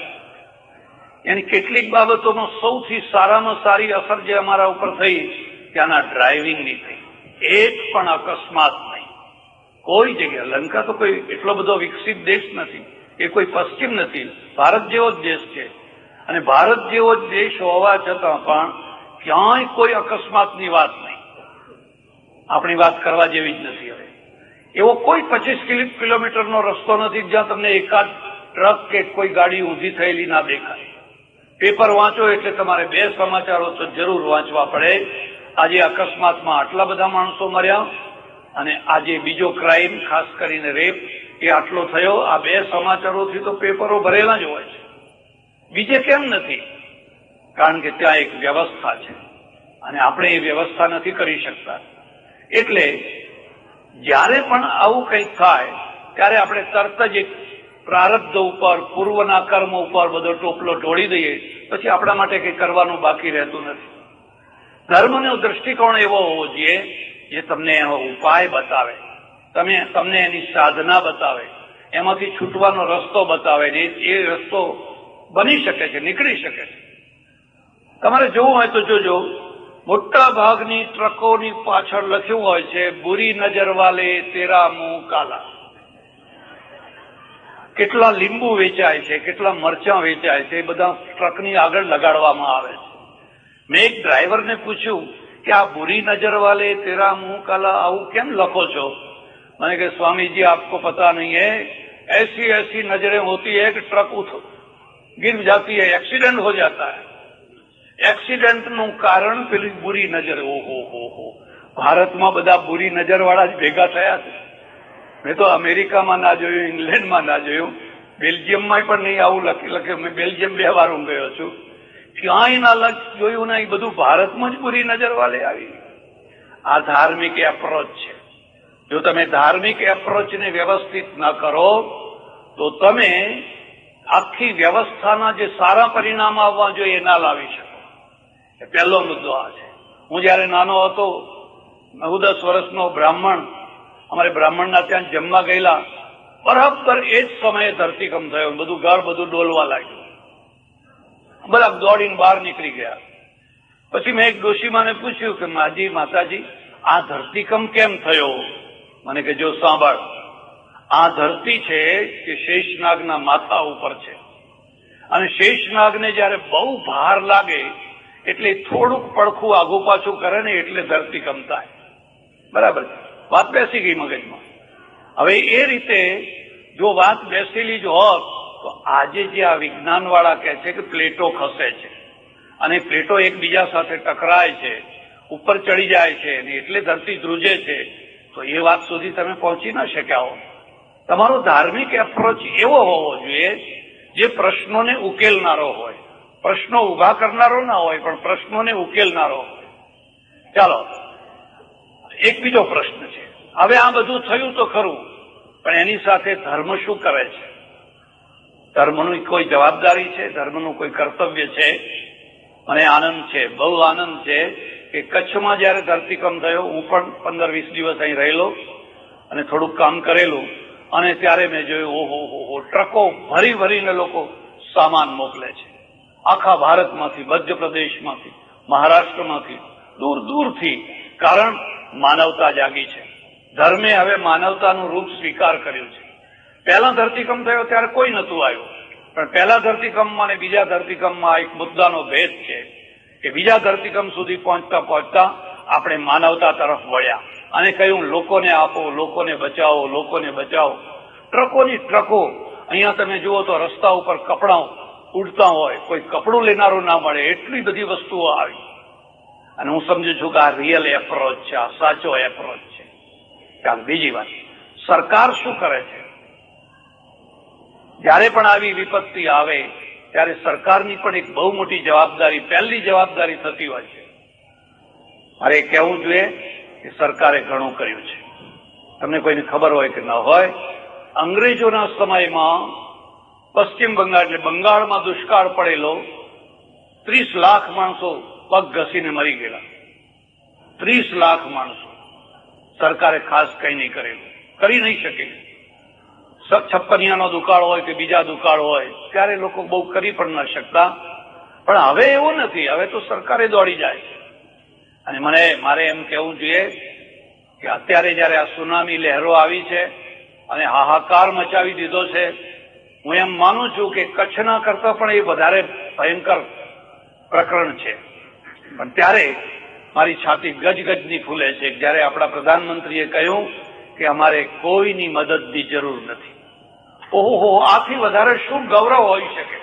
એની કેટલીક બાબતોમાં સૌથી સારામાં સારી અસર જે અમારા ઉપર થઈ ત્યાંના ડ્રાઇવિંગની થઈ. એક પણ અકસ્માત નહીં કોઈ જગ્યાએ. લંકા તો કોઈ એટલો બધો વિકસિત દેશ નથી, એ કોઈ પશ્ચિમ નથી, ભારત જેવો જ દેશ છે. અને ભારત જેવો જ દેશ હોવા છતાં પણ ક્યાંય કોઈ અકસ્માતની વાત નહીં. આપણી વાત કરવા જેવી જ નથી. હવે એવો કોઈ 25 કિલોમીટરનો રસ્તો નથી જ્યાં તમને એકાદ ટ્રક કે કોઈ ગાડી ઊંધી થયેલી ના દેખાય. પેપર વાંચો એટલે તમારે 2 સમાચારો તો જરૂર વાંચવા પડે. આજે અકસ્માતમાં આટલા બધા માણસો મર્યા અને આજે બીજો ક્રાઇમ, ખાસ કરીને રેપ, એ આટલો થયો. આ 2 સમાચારોથી તો પેપરો ભરેલા જ હોય છે. બીજે કેમ નથી? કારણ કે ત્યાં એક વ્યવસ્થા છે અને આપણે એ વ્યવસ્થા નથી કરી શકતા. એટલે જ્યારે પણ આવું કંઈક થાય ત્યારે આપણે તરત જ એક પ્રારબ્ધ ઉપર, પૂર્વના કર્મ ઉપર બધો ટોપલો ઢોળી દઈએ. પછી આપણા માટે કંઈ કરવાનું બાકી રહેતું નથી. ધર્મનો દૃષ્ટિકોણ એવો હોવો જોઈએ જે તમને એનો ઉપાય બતાવે, તમને એની સાધના બતાવે, એમાંથી છૂટવાનો રસ્તો બતાવે ને એ રસ્તો બની શકે છે, નીકળી શકે છે. તમારે જોવું હોય તો જોજો મોટા ભાગની ટ્રકોની પાછળ લખ્યું હોય છે બુરી નજર વાલે તેરા મુંહ કાલા. કેટલા લીંબુ વેચાય છે, કેટલા મરચાં વેચાય છે, એ બધા ટ્રકની આગળ લગાડવામાં આવે છે. મેં એક ડ્રાઈવરને પૂછ્યું કે આ બુરી નજર વાલે તેરા મુંહ કાલા આવું કેમ લખો છો? मैंने कहा स्वामी जी आपको पता नहीं है, ऐसी ऐसी नजरें होती है कि ट्रक गिर जाती है, एक्सीडेंट हो जाता है. એક્સિડન્ટનું કારણ પેલી બુરી નજર. ઓહો, ભારતમાં બધા બુરી નજર વાળા જ ભેગા થયા છે. મેં તો અમેરિકામાં ના જોયું, ઇંગ્લેન્ડમાં ના જોયું, બેલ્જિયમમાં પણ નહીં આવું લખ્યું. મેં બેલ્જિયમ 2 વાર હું ગયો છું, ક્યાંય ના જોયું ના. એ બધું ભારતમાં જ બુરી નજર વાલે આવી. આ ધાર્મિક એપ્રોચ છે. જો તમે ધાર્મિક એપ્રોચને વ્યવસ્થિત ન કરો તો તમે આખી વ્યવસ્થાના જે સારા પરિણામ આવવા જોઈએ ના લાવી શકો. એ પહેલો મુદ્દો આ છે. હું જયારે નાનો હતો, 9-10 વર્ષનો બ્રાહ્મણ, અમારે બ્રાહ્મણના ત્યાં જમવા ગયેલા, બરાબર એ જ સમયે ધરતીકંપ થયો. બધું ઘર બધું ડોલવા લાગ્યું. બધા દોડીને બહાર નીકળી ગયા. પછી મેં એક ડોશીમાને પૂછ્યું કે માતાજી આ ધરતીકંપ કેમ થયો? મને કે જો સાંભળ, આ ધરતી છે કે શેષનાગના માથા ઉપર છે, અને શેષનાગને જયારે બહુ ભાર લાગે એટલે થોડુંક પડખું આગુ પાછું કરે ને એટલે ધરતીકંપ થાય. બરાબર, વાત બેસી ગઈ મગજમાં. હવે એ રીતે જો વાત બેસેલી જ હોત તો આજે જે આ વિજ્ઞાન વાળા કહે છે કે પ્લેટો ખસે છે અને પ્લેટો એકબીજા સાથે ટકરાય છે, ઉપર ચડી જાય છે અને એટલે ધરતી ધ્રુજે છે, તો એ વાત સુધી તમે પહોંચી ના શક્યા હો. તમારો ધાર્મિક એપ્રોચ એવો હોવો જોઈએ જે પ્રશ્નોને ઉકેલનારો હોય. પ્રશ્નો ઉભા કરનારો ના હોય, પણ પ્રશ્નોને ઉકેલનારો હોય. ચાલો, એક બીજો પ્રશ્ન છે. હવે આ બધું થયું તો ખરું, પણ એની સાથે ધર્મ શું કરે છે? ધર્મની કોઈ જવાબદારી છે? ધર્મનું કોઈ કર્તવ્ય છે? મને આનંદ છે, બહુ આનંદ છે કે કચ્છમાં જયારે ધરતીકંપ થયો, હું પણ 15-20 દિવસ અહીં રહેલો અને થોડુંક કામ કરેલું, અને ત્યારે મેં જોયું ઓહો, ટ્રકો ભરી ભરીને લોકો સામાન મોકલે છે. આખા ભારતમાંથી, મધ્યપ્રદેશમાંથી, મહારાષ્ટ્રમાંથી, દૂર દૂરથી. કારણ માનવતા જાગી છે. ધર્મે હવે માનવતાનું રૂપ સ્વીકાર કર્યું છે. પહેલા ધરતીકંપ થયો ત્યારે કોઈ નહોતું આવ્યું, પણ પહેલા ધરતીકંપમાં અને બીજા ધરતીકંપમાં એક મુદ્દાનો ભેદ છે કે બીજા ધરતીકંપ સુધી પહોંચતા પહોંચતા આપણે માનવતા તરફ વળ્યા અને કહ્યું લોકોને આપો, લોકોને બચાવો, લોકોને બચાવો. ટ્રકોની ટ્રકો. અહીંયા તમે જુઓ તો રસ્તા ઉપર કપડાં ઉડતા હોય, કોઈ કપડું લેનારું ના મળે, એટલી બધી વસ્તુઓ આવી. અને હું સમજુ છું કે આ રિયલ એપ્રોચ છે, આ સાચો એપ્રોચ છે. ચાલ, બીજી વાત, સરકાર શું કરે છે? જયારે પણ આવી વિપત્તિ આવે ત્યારે સરકારની પણ એક બહુ મોટી જવાબદારી, પહેલી જવાબદારી થતી હોય છે. મારે કહેવું જોઈએ કે સરકારે ઘણું કર્યું છે. તમને કોઈને ખબર હોય કે ન હોય, અંગ્રેજોના સમયમાં પશ્ચિમ બંગાળ એટલે બંગાળમાં દુષ્કાળ પડેલો, 30 લાખ માણસો પગ ઘસીને મરી ગયેલા. 30 લાખ માણસો. સરકારે ખાસ કંઈ નહીં કરેલું, કરી નહીં શકે. છપ્પનિયાનો દુકાળ હોય કે બીજા દુકાળ હોય ત્યારે લોકો બહુ કરી પણ ન શકતા. પણ હવે એવું નથી. હવે તો સરકારે દોડી જાય. અને મારે એમ કહેવું જોઈએ કે અત્યારે જયારે આ સુનામી લહેરો આવી છે અને હાહાકાર મચાવી દીધો છે, હું એમ માનું છું કે કચ્છના કરતા પણ એ વધારે ભયંકર પ્રકરણ છે. પણ ત્યારે મારી છાતી ગજગજની ફૂલે છે જયારે આપણા પ્રધાનમંત્રીએ કહ્યું કે અમારે કોઈની મદદની જરૂર નથી. ઓહો, આથી વધારે શું ગૌરવ હોઈ શકે?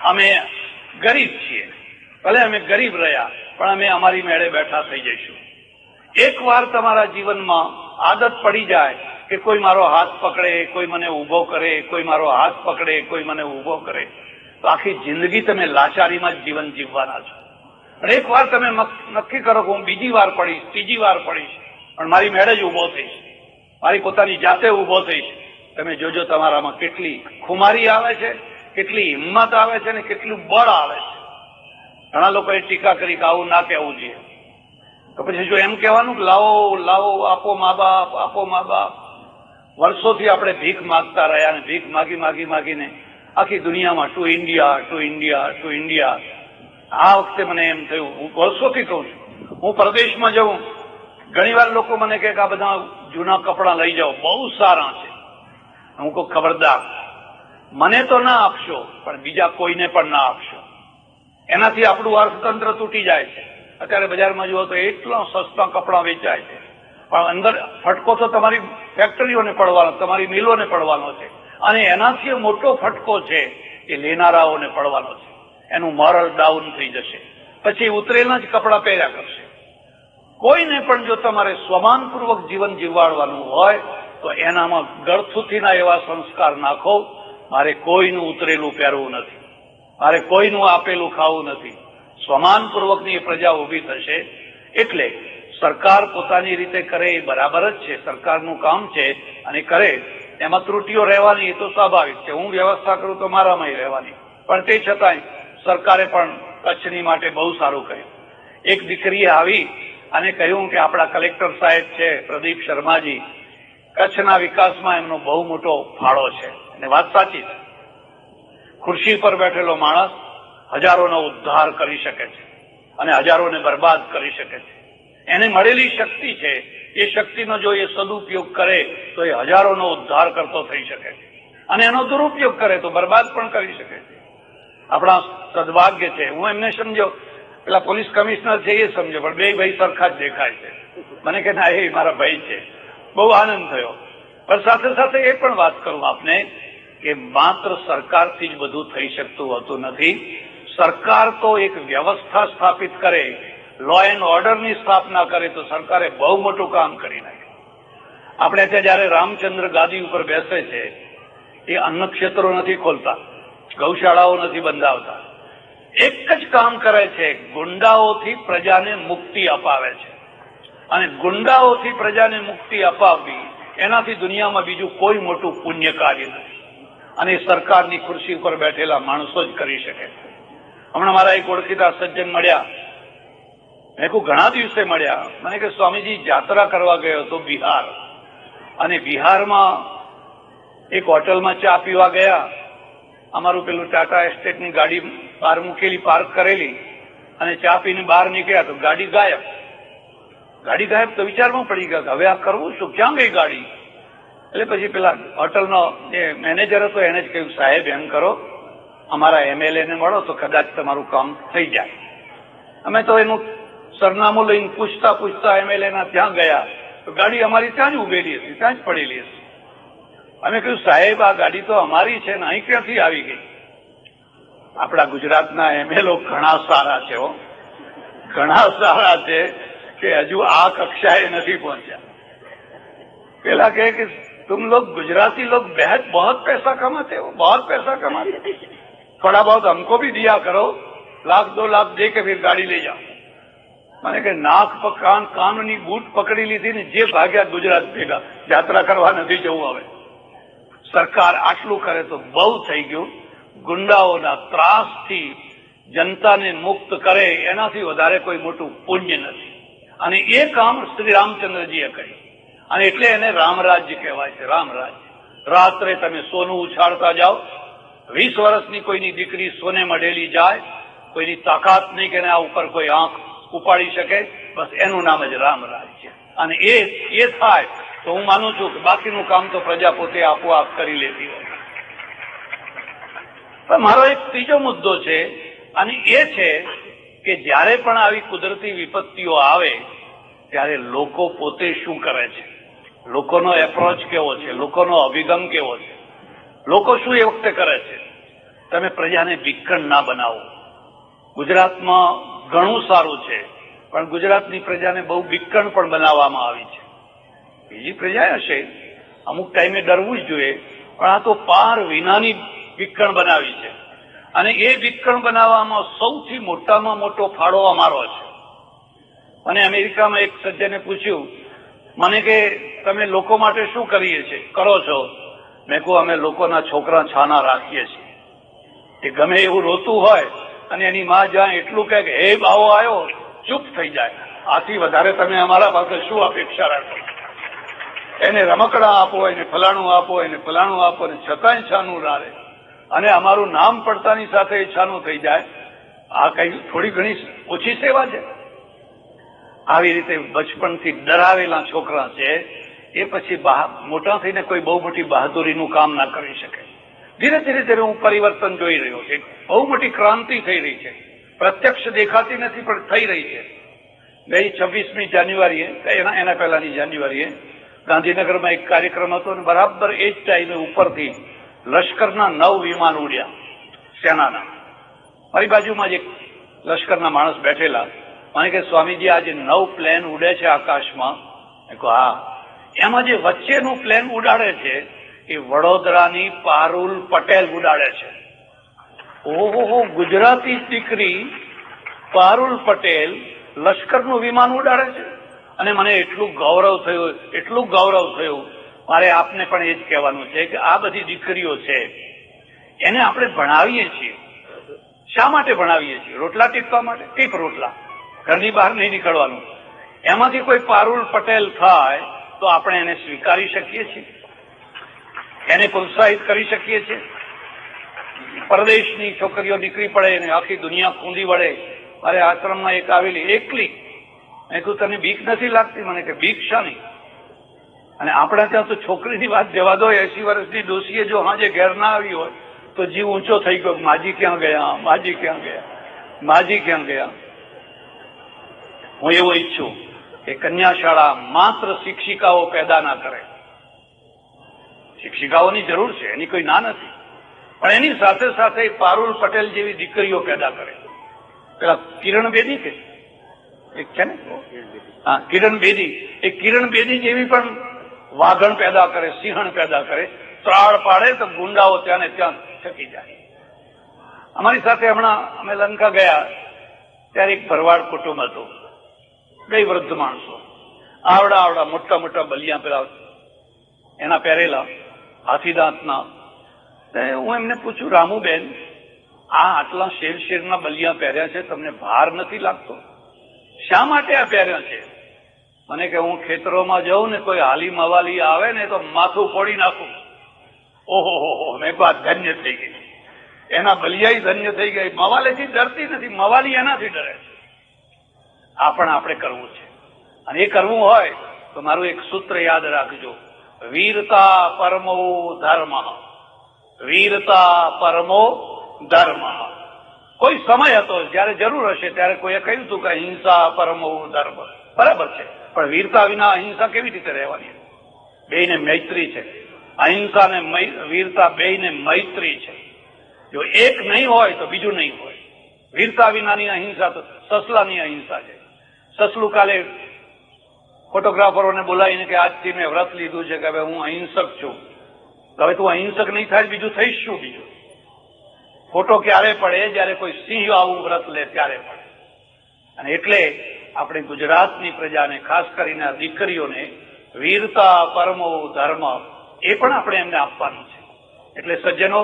અમે ગરીબ છીએ, ભલે અમે ગરીબ રહ્યા, પણ અમે અમારી મેળે બેઠા થઈ જઈશું. એકવાર તમારા જીવનમાં આદત પડી જાય કે કોઈ મારો હાથ પકડે, કોઈ મને ઉભો કરે, કોઈ મારો હાથ પકડે, કોઈ મને ઉભો કરે, તો આખી જિંદગી તમે લાચારીમાં જ જીવન જીવવાના છો. પણ એક વાર તમે નક્કી કરો કે હું બીજી વાર પડીશ, ત્રીજી વાર પડીશ, પણ મારી મેળે જ ઉભો થઈશ, મારી પોતાની જાતે ઉભો થઈશ, તમે જોજો તમારામાં કેટલી ખુમારી આવે છે, કેટલી હિંમત આવે છે અને કેટલું બળ આવે છે. ઘણા લોકોએ ટીકા કરી કે આવું ના કહેવું જોઈએ. તો પછી જો એમ કહેવાનું કે લાવો લાવો, આપો મા બાપ, આપો મા બાપ. વર્ષોથી આપણે ભીખ માગતા રહ્યા અને ભીખ માગીને આખી દુનિયામાં to India, to India, to India. આ વખતે મને એમ થયું, હું વર્ષોથી કહું છું હું પરદેશમાં જઉં, ઘણીવાર લોકો મને કહે કે આ બધા જૂના કપડાં લઈ જાઓ, બહુ સારા છે. હું કહું ખબરદાર, મને તો ના આપશો, પણ બીજા કોઈને પણ ના આપશો. એનાથી આપણું અર્થતંત્ર તૂટી જાય છે. અત્યારે બજારમાં જુઓ તો એટલા સસ્તા કપડાં વેચાય છે, પણ અંદર ફટકો તો તમારી ફેક્ટરીઓને પડવાનો, તમારી મિલોને પડવાનો છે. અને એનાથી મોટો ફટકો છે એ લેનારાઓને પડવાનો છે. એનું મોરલ ડાઉન થઈ જશે, પછી ઉતરેલા જ કપડાં પહેર્યા કરશે. કોઈને પણ જો તમારે સ્વમાનપૂર્વક જીવન જીવાડવાનું હોય તો એનામાં ગળથુથીના એવા સંસ્કાર નાખો, મારે કોઈનું ઉતરેલું પહેરવું નથી, મારે કોઈનું આપેલું ખાવું નથી. સ્વમાનપૂર્વકની પ્રજા ઉભી થશે. એટલે સરકાર પોતાની રીતે કરે એ બરાબર જ છે, સરકારનું કામ છે અને કરે. એમાં ત્રુટીઓ રહેવાની એ તો સ્વાભાવિક છે. હું વ્યવસ્થા કરું તો મારામાં રહેવાની, પણ તે છતાંય સરકારે પણ કચ્છની માટે બહુ સારું કર્યું. એક દીકરીએ આવી અને કહ્યું કે આપણા કલેક્ટર સાહેબ છે પ્રદીપ શર્માજી, કચ્છના વિકાસમાં એમનો બહુ મોટો ફાળો છે. અને વાત સાચી છે. ખુરશી પર બેઠેલો માણસ હજારોનો ઉદ્ધાર કરી શકે છે અને હજારોને બરબાદ કરી શકે છે. એને મળેલી શક્તિ છે, એ શક્તિનો જો એ સદુપયોગ કરે તો એ હજારોનો ઉદ્ધાર કરતો થઈ શકે છે, અને એનો દુરુપયોગ કરે તો બરબાદ પણ કરી શકે છે. આપણા સદભાગ્ય છે. હું એમને સમજો, પેલા પોલીસ કમિશનર છે એ સમજો, પણ બે ભાઈ સરખા જ દેખાય છે. મને કે ના, એ મારા ભાઈ છે. બહુ આનંદ થયો. પણ સાથે સાથે એ પણ વાત કરું આપને કે માત્ર સરકારથી જ બધું થઈ શકતું હોતું નથી. સરકાર તો એક વ્યવસ્થા સ્થાપિત કરે, લો એન્ડ ઓર્ડરની સ્થાપના કરે તો સરકારે બહુ મોટું કામ કરી નાખ્યું. આપણે ત્યાં જયારે રામચંદ્ર ગાદી ઉપર બેસે છે, એ અન્ન ક્ષેત્રો નથી ખોલતા, ગૌશાળાઓ નથી બંધાવતા. એક જ કામ કરે છે, ગુંડાઓથી પ્રજાને મુક્તિ અપાવે છે. અને ગુંડાઓથી પ્રજાને મુક્તિ અપાવવી એનાથી દુનિયામાં બીજું કોઈ મોટું પુણ્ય કાર્ય નથી. અને સરકારની ખુરશી ઉપર બેઠેલા માણસો જ કરી શકે. હમણાં મારા એક ઓળખીતા સજ્જન મળ્યા. મેં કહું ઘણા દિવસે મળ્યા. મને કે સ્વામીજી, યાત્રા કરવા ગયો હતો બિહાર, અને બિહારમાં એક હોટલમાં ચા પીવા ગયા. અમારું પેલું ટાટા એસ્ટેટની ગાડી બહાર મૂકેલી, પાર્ક કરેલી, અને ચા પીને બહાર નીકળ્યા તો ગાડી ગાયબ. ગાડી ગાયબ તો વિચારમાં પડી ગયા, હવે આ કરવું શું, ક્યાં ગઈ ગાડી? એટલે પછી પેલા હોટલનો જે મેનેજર હતો એને જ કહ્યું, સાહેબ એમ કરો, અમારા MLA ને મળો તો કદાચ તમારું કામ થઈ જાય. અમે તો એનું સરનામું લઈને પૂછતા પૂછતા MLA ના ત્યાં ગયા તો ગાડી અમારી ત્યાં જ ઉભેલી હતી, ત્યાં જ પડેલી હતી. અમે કહ્યું, સાહેબ આ ગાડી તો અમારી છે ને અહીં ક્યાંથી આવી ગઈ? આપણા ગુજરાતના MLA ઘણા સારા છે, ઘણા સારા છે કે હજુ આ કક્ષાએ નથી પહોંચ્યા. પેલા કહે કે तुम लोग गुजराती लोग बहुत पैसा कमाते हो, बहुत पैसा कमाते हो, थोड़ा बहुत हमको भी दिया करो, 1 2 लाख दे के फिर गाड़ी ले जाओ. मैंने कहा नाक पर कानूनी बूट पकड़ी ली थी ने जे भाग्या ગુજરાત ભેગા, યાત્રા કરવા નથી જવું. હવે સરકાર આટલું કરે તો બહુ થઈ ગયું. ગુંડાઓના ત્રાસથી જનતાને મુક્ત કરે એનાથી વધારે કોઈ મોટું પુણ્ય નથી. અને એ કામ શ્રી રામચંદ્રજીએ કર્યું. અને એટલે એને રામરાજ્ય કહેવાય છે, રામરાજ્ય. રાત્રે તમે સોનું ઉછાળતા જાઓ, 20 વર્ષની કોઈની દીકરી સોને મઢેલી જાય, કોઈની તાકાત નહીં કે આ ઉપર કોઈ આંખ ઉપાડી શકે, બસ એનું નામ જ રામરાજ્ય. અને એ થાય તો હું માનું છું કે બાકીનું કામ તો પ્રજા પોતે આપોઆપ કરી લેતી હોય. પણ મારો એક ત્રીજો મુદ્દો છે, અને એ છે કે જ્યારે પણ આવી કુદરતી વિપત્તિઓ આવે ત્યારે લોકો પોતે શું કરે છે, લોકોનો એપ્રોચ કેવો છે, લોકોનો અભિગમ કેવો છે, લોકો શું એ વખતે કરે છે. તમે પ્રજાને વિકણ ના બનાવો. ગુજરાતમાં ઘણું સારું છે, પણ ગુજરાતની પ્રજાને બહુ વિકણ પણ બનાવવામાં આવી છે. બીજી પ્રજા હશે, અમુક ટાઈમે ડરવું જ જોઈએ, પણ આ તો પાર વિનાની વિકણ બનાવી છે. અને એ વિકણ બનાવવામાં સૌથી મોટામાં મોટો ફાળો અમારો છે. અને અમેરિકામાં એક સજ્જને પૂછ્યું મને કે તમે લોકો માટે શું કરો છો? મેં કહું અમે લોકોના છોકરા છાના રાખીએ છીએ. એ ગમે એવું રોતું હોય અને એની માં જ્યાં એટલું કહે કે હે બાવો આવ્યો, ચૂપ થઈ જાય. આથી વધારે તમે અમારા પાસે શું અપેક્ષા રાખો? એને રમકડા આપો, એને ફલાણું આપો, એને ફલાણું આપો, ને છતાંય છાનું ના રહે. અને અમારું નામ પડતાની સાથે એ છાનું થઈ જાય. આ કઈ થોડી ઘણી ઓછી સેવા છે? આવી રીતે બચપણથી ડરાવેલા છોકરા છે એ પછી મોટા થઈને કોઈ બહુ મોટી બહાદુરીનું કામ ના કરી શકે. ધીરે ધીરે ધીરે હું પરિવર્તન જોઈ રહ્યો છું. બહુ મોટી ક્રાંતિ થઈ રહી છે. પ્રત્યક્ષ દેખાતી નથી પણ થઈ રહી છે. ગઈ 26મી જાન્યુઆરીએ એના પહેલાની જાન્યુઆરીએ ગાંધીનગરમાં એક કાર્યક્રમ હતો અને બરાબર એ જ ટાઈમે ઉપરથી લશ્કરના 9 વિમાન ઉડ્યા, સેનાના. મારી બાજુમાં જ એક લશ્કરના માણસ બેઠેલા મને કે સ્વામીજી આજે 9 પ્લેન ઉડે છે આકાશમાં. મેં કહ્યું હા. એમાં જે વચ્ચેનું પ્લેન ઉડાડે છે એ વડોદરાની પારુલ પટેલ ઉડાડે છે. ઓહો, ગુજરાતી દીકરી પારુલ પટેલ લશ્કરનું વિમાન ઉડાડે છે. અને મને એટલું ગૌરવ થયું. મારે આપને પણ એ જ કહેવાનું છે કે આ બધી દીકરીઓ છે એને આપણે ભણાવીએ છીએ. શા માટે ભણાવીએ છીએ? રોટલા ટીપવા માટે? ટીપ રોટલા, ઘરની બહાર નહીં નીકળવાનું. એમાંથી કોઈ પારુલ પટેલ થાય તો આપણે એને સ્વીકારી શકીએ છીએ, એને પ્રોત્સાહિત કરી શકીએ છીએ. પરદેશની છોકરીઓ નીકળી પડે અને આખી દુનિયા ખૂંદી વળે. મારે આશ્રમમાં એક આવેલી એકલી. મેં કહ્યું તને બીક નથી લાગતી? મને કે બીક શાની? અને આપણા ત્યાં તો છોકરીની વાત જવા દો, 80 વર્ષની ડોસીએ જો હાજે ઘેર ના આવી હોય તો જીવ ઊંચો થઈ ગયો. માજી ક્યાં ગયા. હું એવો ઈચ્છું કે કન્યા શાળા માત્ર શિક્ષિકાઓ પેદા ના કરે. શિક્ષિકાઓની જરૂર છે, એની કોઈ ના નથી, પણ એની સાથે સાથે પારુલ પટેલ જેવી દીકરીઓ પેદા કરે. પેલા કિરણ બેદી કે એક છે ને, હા, કિરણ બેદી જેવી પણ વાઘણ પેદા કરે, સિંહણ પેદા કરે. ત્રાળ પાડે તો ગુંડાઓ ત્યાં ને ત્યાં છકી જાય. અમારી સાથે હમણાં અમે લંકા ગયા ત્યારે એક ભરવાડ કુટુંબ હતું. બે વૃદ્ધ માણસો, આવડા મોટા બલિયા પેલા એના પહેરેલા હાથીદાંતના. હું એમને પૂછું, રામુબેન આ આટલા શેરના બલિયા પહેર્યા છે, તમને ભાર નથી લાગતો? શા માટે આ પહેર્યા છે? મને કે હું ખેતરોમાં જાઉં ને કોઈ હાલી મવાલી આવે ને તો માથું ફોડી નાખું. ઓહો, મેં વાત ધન્ય થઈ ગઈ. એના બલિયાઈ ધન્ય થઈ ગઈ. મવાલીથી ડરતી નથી, મવાલી એનાથી ડરે છે. આ પણ આપણે કરવું છે. અને એ કરવું હોય તો મારું એક સૂત્ર યાદ રાખજો, વીરતા પરમો ધર્મ. કોઈ સમય હતો જયારે જરૂર હશે ત્યારે કોઈએ કહ્યું હતું કે અહિંસા પરમો ધર્મ. બરાબર છે, પણ વીરતા વિના અહિંસા કેવી રીતે રહેવાની? બેયને મૈત્રી છે. અહિંસા ને વીરતા બેયને મૈત્રી છે. જો એક નહીં હોય તો બીજું નહીં હોય. વીરતા વિનાની અહિંસા તો સસલાની અહિંસા છે. સસલું કાલે ફોટોગ્રાફરોને બોલાવીને કે આજથી મેં વ્રત લીધું છે કે હવે હું અહિંસક છું. હવે તું અહિંસક નહીં થાય, બીજું થઈશ શું? બીજું ફોટો ક્યારે પડે? જયારે કોઈ સિંહ આવું વ્રત લે ત્યારે પડે. અને એટલે આપણે ગુજરાતની પ્રજાને, ખાસ કરીને આ દીકરીઓને વીરતા પરમો ધર્મ એ પણ આપણે એમને આપવાનું છે. એટલે સજ્જનો,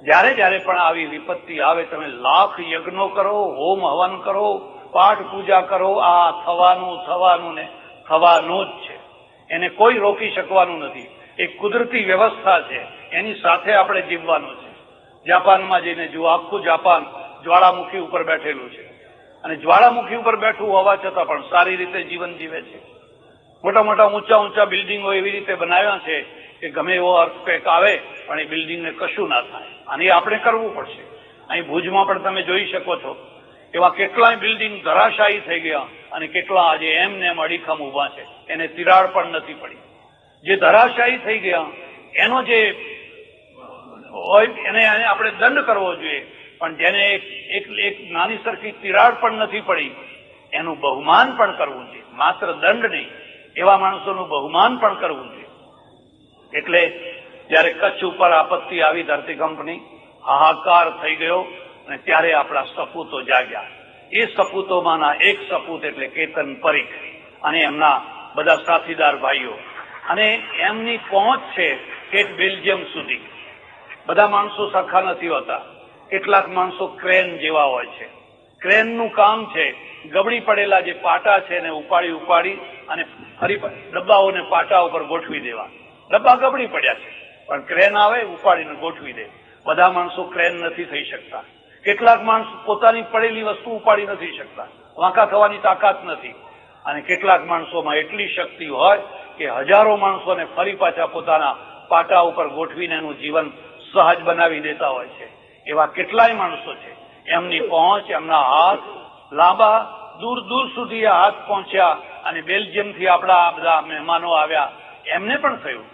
જયારે પણ આવી વિપત્તિ આવે તમે લાખ યજ્ઞો કરો, હોમ હવન કરો, પાઠ પૂજા કરો. આ થવાનું ને થવાનું જ છે. એને કોઈ રોકી શકવાનું નથી. એક કુદરતી વ્યવસ્થા છે, એની સાથે આપણે જીવવાનું છે. જાપાનમાં જઈને જુઓ, આખું જાપાન જ્વાળામુખી ઉપર બેઠેલું છે અને જ્વાળામુખી ઉપર બેઠું હોવા છતાં પણ સારી રીતે જીવન જીવે છે. મોટા ઊંચા બિલ્ડિંગો એવી રીતે બનાવ્યા છે કે ગમે એવો અર્થક્વેક આવે પણ એ બિલ્ડિંગને કશું ના થાય. અને એ આપણે કરવું પડશે. અહીં ભુજમાં પણ તમે જોઈ શકો છો, એવા કેટલાય બિલ્ડિંગ ધરાશાયી થઈ ગયા અને કેટલા આજે એમને એમ અડીખમ ઉભા છે, એને તિરાડ પણ નથી પડી. જે ધરાશાયી થઈ ગયા એનો જે હોય એને આપણે દંડ કરવો જોઈએ, પણ જેને એક નાની સરખી તિરાડ પણ નથી પડી એનું બહુમાન પણ કરવું જોઈએ. માત્ર દંડ નહીં, એવા માણસોનું બહુમાન પણ કરવું જોઈએ. એટલે જયારે કચ્છ ઉપર આપત્તિ આવી, ધરતીકંપની હાહાકાર થઈ ગયો અને ત્યારે આપણા સપૂતો જાગ્યા. એ સપૂતોમાંના એક સપૂત એટલે કેતન પરીખ અને એમના બધા સાથીદાર ભાઈઓ. અને એમની પહોંચ છે ઠેઠ બેલ્જિયમ સુધી. બધા માણસો સરખા નથી હોતા. કેટલાક માણસો ક્રેન જેવા હોય છે. ક્રેનનું કામ છે ગબડી પડેલા જે પાટા છે એને ઉપાડી અને ફરી ડબ્બાઓને પાટા ઉપર ગોઠવી દેવા. ડબ્બા ગબડી પડ્યા છે પણ ક્રેન આવે ઉપાડીને ગોઠવી દે. બધા માણસો ક્રેન નથી થઈ શકતા. કેટલાક માણસો પોતાની પડેલી વસ્તુ ઉપાડી નથી શકતા, વાંકા થવાની તાકાત નથી. અને કેટલાક માણસોમાં એટલી શક્તિ હોય કે હજારો માણસોને ફરી પાછા પોતાના પાટા ઉપર ગોઠવીને એનું જીવન સહજ બનાવી દેતા હોય છે. એવા કેટલાય માણસો છે. એમની પહોંચ, એમના હાથ લાંબા, દૂર દૂર સુધી આ હાથ પહોંચ્યા. અને બેલ્જિયમથી આપણા બધા મહેમાનો આવ્યા, એમને પણ થયું,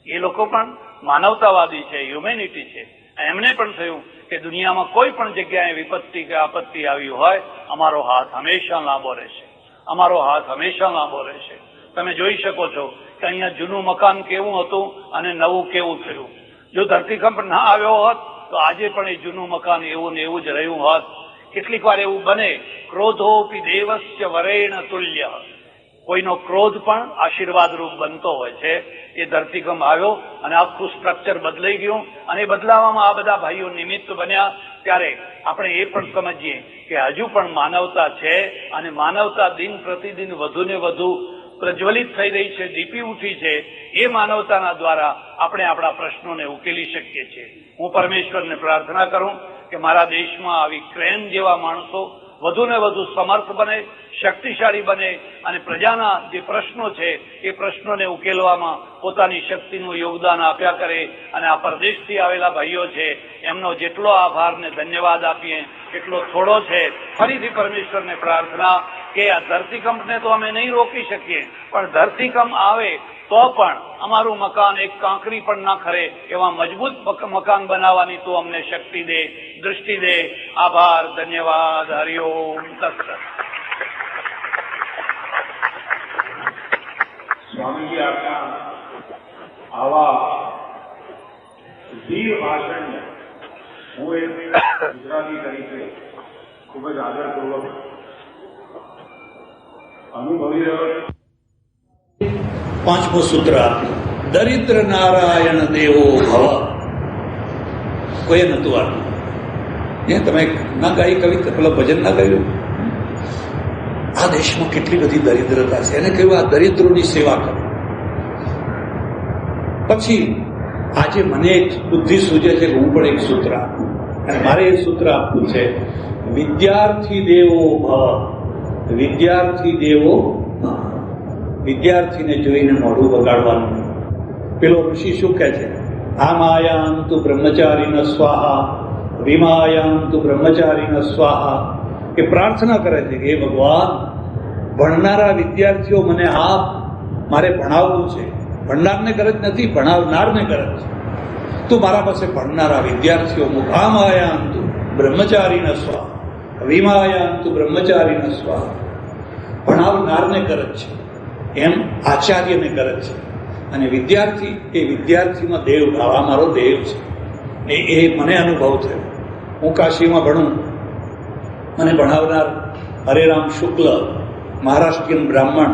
એ લોકો પણ માનવતાવાદી છે, હ્યુમેનિટી છે. એમને પણ થયું કે દુનિયામાં કોઈ પણ જગ્યાએ વિપત્તિ કે આપત્તિ આવી હોય, અમારો હાથ હંમેશા લાંબો રહેશે, અમારો હાથ હંમેશા લાંબો રહેશે. તમે જોઈ શકો છો કે અહીંયા જૂનું મકાન કેવું હતું અને નવું કેવું થયું. જો ધરતીકંપ ના આવ્યો હોત તો આજે પણ એ જૂનું મકાન એવું ને એવું જ રહ્યું હોત. કેટલીક વાર એવું બને, ક્રોધોપી દેવસ્ય વરેણ તુલ્ય, કોઈનો ક્રોધ પણ આશીર્વાદરૂપ બનતો હોય છે. એ ધરતીકંપ આવ્યો અને આખું સ્ટ્રક્ચર બદલાઈ ગયું, અને એ બદલાવામાં આ બધા ભાઈઓ નિમિત્ત બન્યા. ત્યારે આપણે એ પણ સમજીએ કે હજુ પણ માનવતા છે, અને માનવતા દિન પ્રતિદિન વધુ ને વધુ પ્રજ્વલિત થઈ રહી છે, દીપી ઉઠી છે. એ માનવતાના દ્વારા આપણે આપણા પ્રશ્નોને ઉકેલી શકીએ છીએ. હું પરમેશ્વરને પ્રાર્થના કરું કે મારા દેશમાં આવી ક્રેન જેવા માણસો વધુ ને વધુ સમર્થ બને, શક્તિશાળી બને, અને પ્રજાના જે પ્રશ્નો છે એ પ્રશ્નોને ઉકેલવામાં પોતાની શક્તિનું યોગદાન આપ્યા કરે. અને આ પરદેશથી આવેલા ભાઈઓ છે એમનો જેટલો આભાર ને ધન્યવાદ આપીએ એટલો થોડો છે. ફરીથી પરમેશ્વરને પ્રાર્થના કે આ ધરતીકંપને તો અમે નહીં રોકી શકીએ, પણ ધરતીકંપ આવે તો પણ અમારું મકાન એક કાંકરી પણ ના ખરે એવા મજબૂત મકાન બનાવવાની તો અમને શક્તિ દે, દૃષ્ટિ દે. આભાર, ધન્યવાદ. હરિઓમ તત્સત. સ્વામીજી આપના આવા વીર ભાષણને હું એક ગુજરાતી તરીકે ખૂબ જ આદરપૂર્વક અનુભવી રહ્યો છું. પાંચમું સૂત્ર આપ્યું, દરિદ્ર નારાયણ દેવો ભવ. કોઈ નતું આપ્યું. તમે ના ગાઈ કવિતા, પેલા ભજન ના ગાયું? આ દેશમાં કેટલી બધી દરિદ્રતા છે, એને કહ્યું આ દરિદ્રોની સેવા કરો. પછી આજે મને એક બુદ્ધિ સૂચે છે કે હું પણ એક સૂત્ર આપું, અને મારે એ સૂત્ર આપવું છે, વિદ્યાર્થી દેવો ભવ. વિદ્યાર્થી દેવો, વિદ્યાર્થીને જોઈને મોઢું બગાડવાનું. પેલો ઋષિ શું કહે છે? આમાયાંતુ બ્રહ્મચારીન સ્વાહા, વિમાયાંતુ બ્રહ્મચારીન સ્વાહા. એ પ્રાર્થના કરે છે કે હે ભગવાન, ભણનારા વિદ્યાર્થીઓ મને આપ, મારે ભણાવવું છે. ભણનારને ગરજ નથી, ભણાવનારને ગરજ છે. તું મારા પાસે ભણનારા વિદ્યાર્થીઓ મૂક. આમાયાંતુ બ્રહ્મચારીન સ્વાહા, વિમાયાંતુ બ્રહ્મચારીન સ્વાહા. ભણાવનારને ગરજ છે, એમ આચાર્યને ગરજ છે. અને વિદ્યાર્થી, એ વિદ્યાર્થીમાં દેવ ભાવ, આ મારો દેવ છે. એ મને અનુભવ થયો. હું કાશીમાં ભણું, મને ભણાવનાર હરેરામ શુક્લ, મહારાષ્ટ્રીયન બ્રાહ્મણ,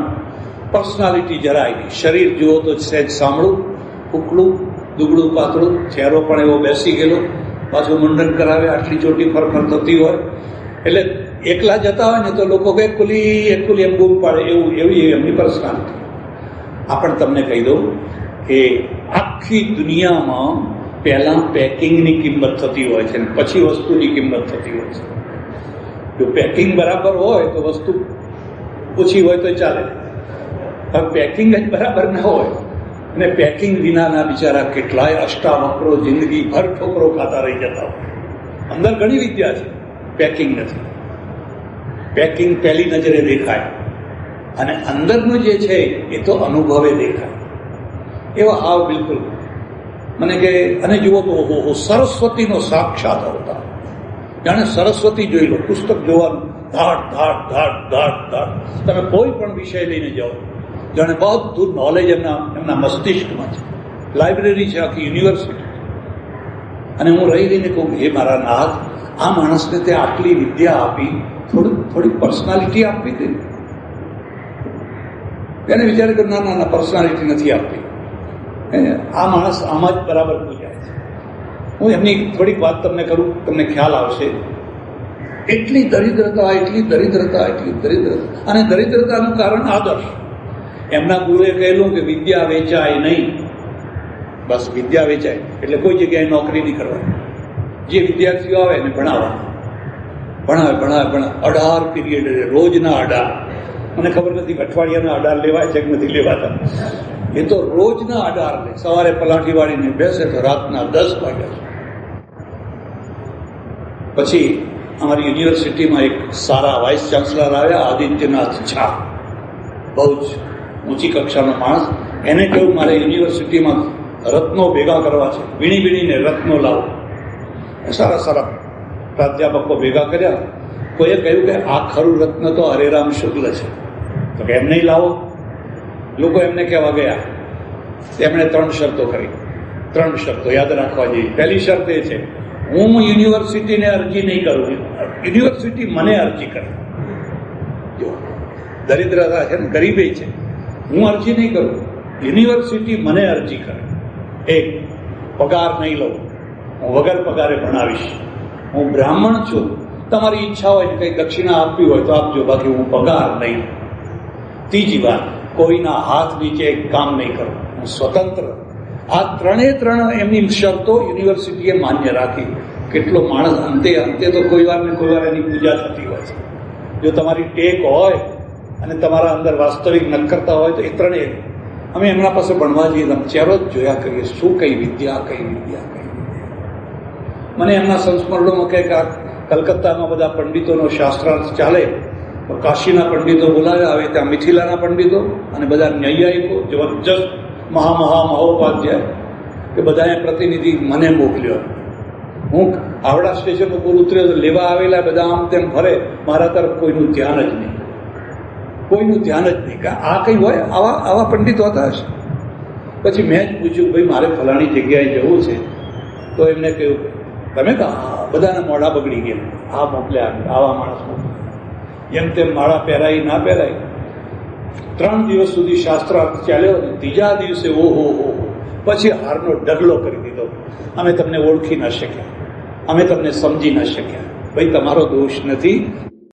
પર્સનાલિટી જરાય નહીં. શરીર જુઓ તો સહેજ સાંભળું, ઉકળું, દુબળું પાતળું, ચહેરો પણ એવો બેસી ગયેલો, પાછું મુંડન કરાવે, આટલી ચોટી ફરફર થતી હોય. એટલે એકલા જતા હોય ને તો લોકો કે એકુલી એમ બૂમ પાડે, એવી એમની પર્સનાલિટી. આ પણ તમને કહી દઉં કે આખી દુનિયામાં પહેલા પેકિંગની કિંમત થતી હોય છે, પછી વસ્તુની કિંમત થતી હોય છે. જો પેકિંગ બરાબર હોય તો વસ્તુ ઓછી હોય તો ચાલે. હવે પેકિંગ જ બરાબર ના હોય, અને પેકિંગ વિનાના બિચારા કેટલાય અષ્ટાવક્રો જિંદગીભર ઠોકરો ખાતા રહી જતા હોય. અંદર ઘણી વિદ્યા છે, પેકિંગ નથી. પેકિંગ પહેલી નજરે દેખાય, અને અંદરનું જે છે એ તો અનુભવે દેખાય. એવા હાવ બિલકુલ મને કે, અને જુઓ તો ઓહો, સરસ્વતીનો સાક્ષાત અવતાર. જાણે સરસ્વતી જોઈ લો. પુસ્તક જોવાનું, ધાડ ધાડ ધાડ ધાડ ધાડ. તમે કોઈ પણ વિષય લઈને જાઓ, જાણે બધું નોલેજ એમના મસ્તિષ્કમાં છે. લાઇબ્રેરી છે, આખી યુનિવર્સિટી. અને હું રહીને કહું, હે મારા નાથ, આ માણસને તે આટલી વિદ્યા આપી, થોડી પર્સનાલિટી આપવી હતી. એને વિચારે કે ના ના ના, પર્સનાલિટી નથી આપવી. આ માણસ આમાં જ બરાબર પૂજાય છે. હું એમની થોડીક વાત તમને કરું, તમને ખ્યાલ આવશે. એટલી દરિદ્રતા, એટલી દરિદ્રતા, એટલી દરિદ્રતા. અને દરિદ્રતાનું કારણ આદર્શ. એમના ગુરુએ કહેલું કે વિદ્યા વેચાય નહીં. બસ વિદ્યા વેચાય એટલે કોઈ જગ્યાએ નોકરી નહીં કરવાની. જે વિદ્યાર્થીઓ આવે એને ભણાવવા, ભણાવે. 18 પીરિયડ, રોજના 18. મને ખબર નથી કે અઠવાડિયાના 18 લેવાય છે કે નથી લેવાતા. એ તો રોજના 18 લે. સવારે પલાઠી વાળીને બેસે તો રાતના 10 વાગ્યા. પછી અમારી યુનિવર્સિટીમાં એક સારા વાઇસ ચાન્સલર આવ્યા, આદિત્યનાથ ઝા, બહુ જ ઊંચી કક્ષાનો માણસ. એને કહ્યું મારે યુનિવર્સિટીમાં રત્નો ભેગા કરવા છે, વીણી વીણીને રત્નો લાવો. સારા સારા પ્રાધ્યાપકો ભેગા કર્યા. કોઈએ કહ્યું કે આ ખરું રત્ન તો હરેરામ શુક્લ છે, તો કે એમ નહીં લાવો. લોકો એમને કહેવા ગયા. એમણે 3 શરતો કરી. 3 શરતો યાદ રાખવા જેવી. પહેલી શરત એ છે, હું યુનિવર્સિટીને અરજી નહીં કરું, યુનિવર્સિટી મને અરજી કરે. જો દરિદ્રતા છે ને, ગરીબી છે. હું અરજી નહીં કરું, યુનિવર્સિટી મને અરજી કરે. એક, પગાર નહીં લઉં, હું વગર પગારે ભણાવીશ. હું બ્રાહ્મણ છું, તમારી ઈચ્છા હોય ને કંઈ દક્ષિણા આપવી હોય તો આપજો, બાકી હું પગાર નહીં. ત્રીજી વાત, કોઈના હાથ નીચે કામ નહીં કરું, હું સ્વતંત્ર. આ 3 એમની શરતો યુનિવર્સિટીએ માન્ય રાખી. કેટલો માણસ અંતે તો કોઈ વાર ને કોઈ વાર એની પૂજા થતી હોય છે. જો તમારી ટેક હોય અને તમારા અંદર વાસ્તવિક નક્કરતા હોય તો એ 3 અમે એમના પાસે ભણવા જઈએ, ચહેરો જ જોયા કરીએ, શું કઈ વિદ્યા. મને એમના સંસ્મરણોમાં કહે કે કલકત્તામાં બધા પંડિતોનો શાસ્ત્રાર્થ ચાલે, તો કાશીના પંડિતો બોલાવ્યા, આવે ત્યાં મિથિલાના પંડિતો અને બધા ન્યાયિકો જબરજસ્ત મહોપાધ્યાય, કે બધાએ પ્રતિનિધિ મને મોકલ્યો. હું હાવડા સ્ટેશન ઉપર ઉતર્યો તો લેવા આવેલા બધા આમ તેમ ફરે, મારા તરફ કોઈનું ધ્યાન જ નહીં. કે આ કંઈ હોય, આવા પંડિતો હતા હશે. પછી મેં જ પૂછ્યું, ભાઈ મારે ફલાણી જગ્યાએ જવું છે. તો એમને કહ્યું, તમે બધાના મોઢા બગડી ગયા, આ મોકલ્યા, આવા માણસ મોકલ્યા. એમ તેમ માળા પહેરાઈ ના પહેરાઈ. 3 દિવસ સુધી શાસ્ત્રાર્થ ચાલ્યો ને 3જા દિવસે ઓહો પછી હારનો ઢગલો કરી દીધો. અમે તમને ઓળખી ન શક્યા, અમે તમને સમજી ન શક્યા. ભાઈ તમારો દોષ નથી,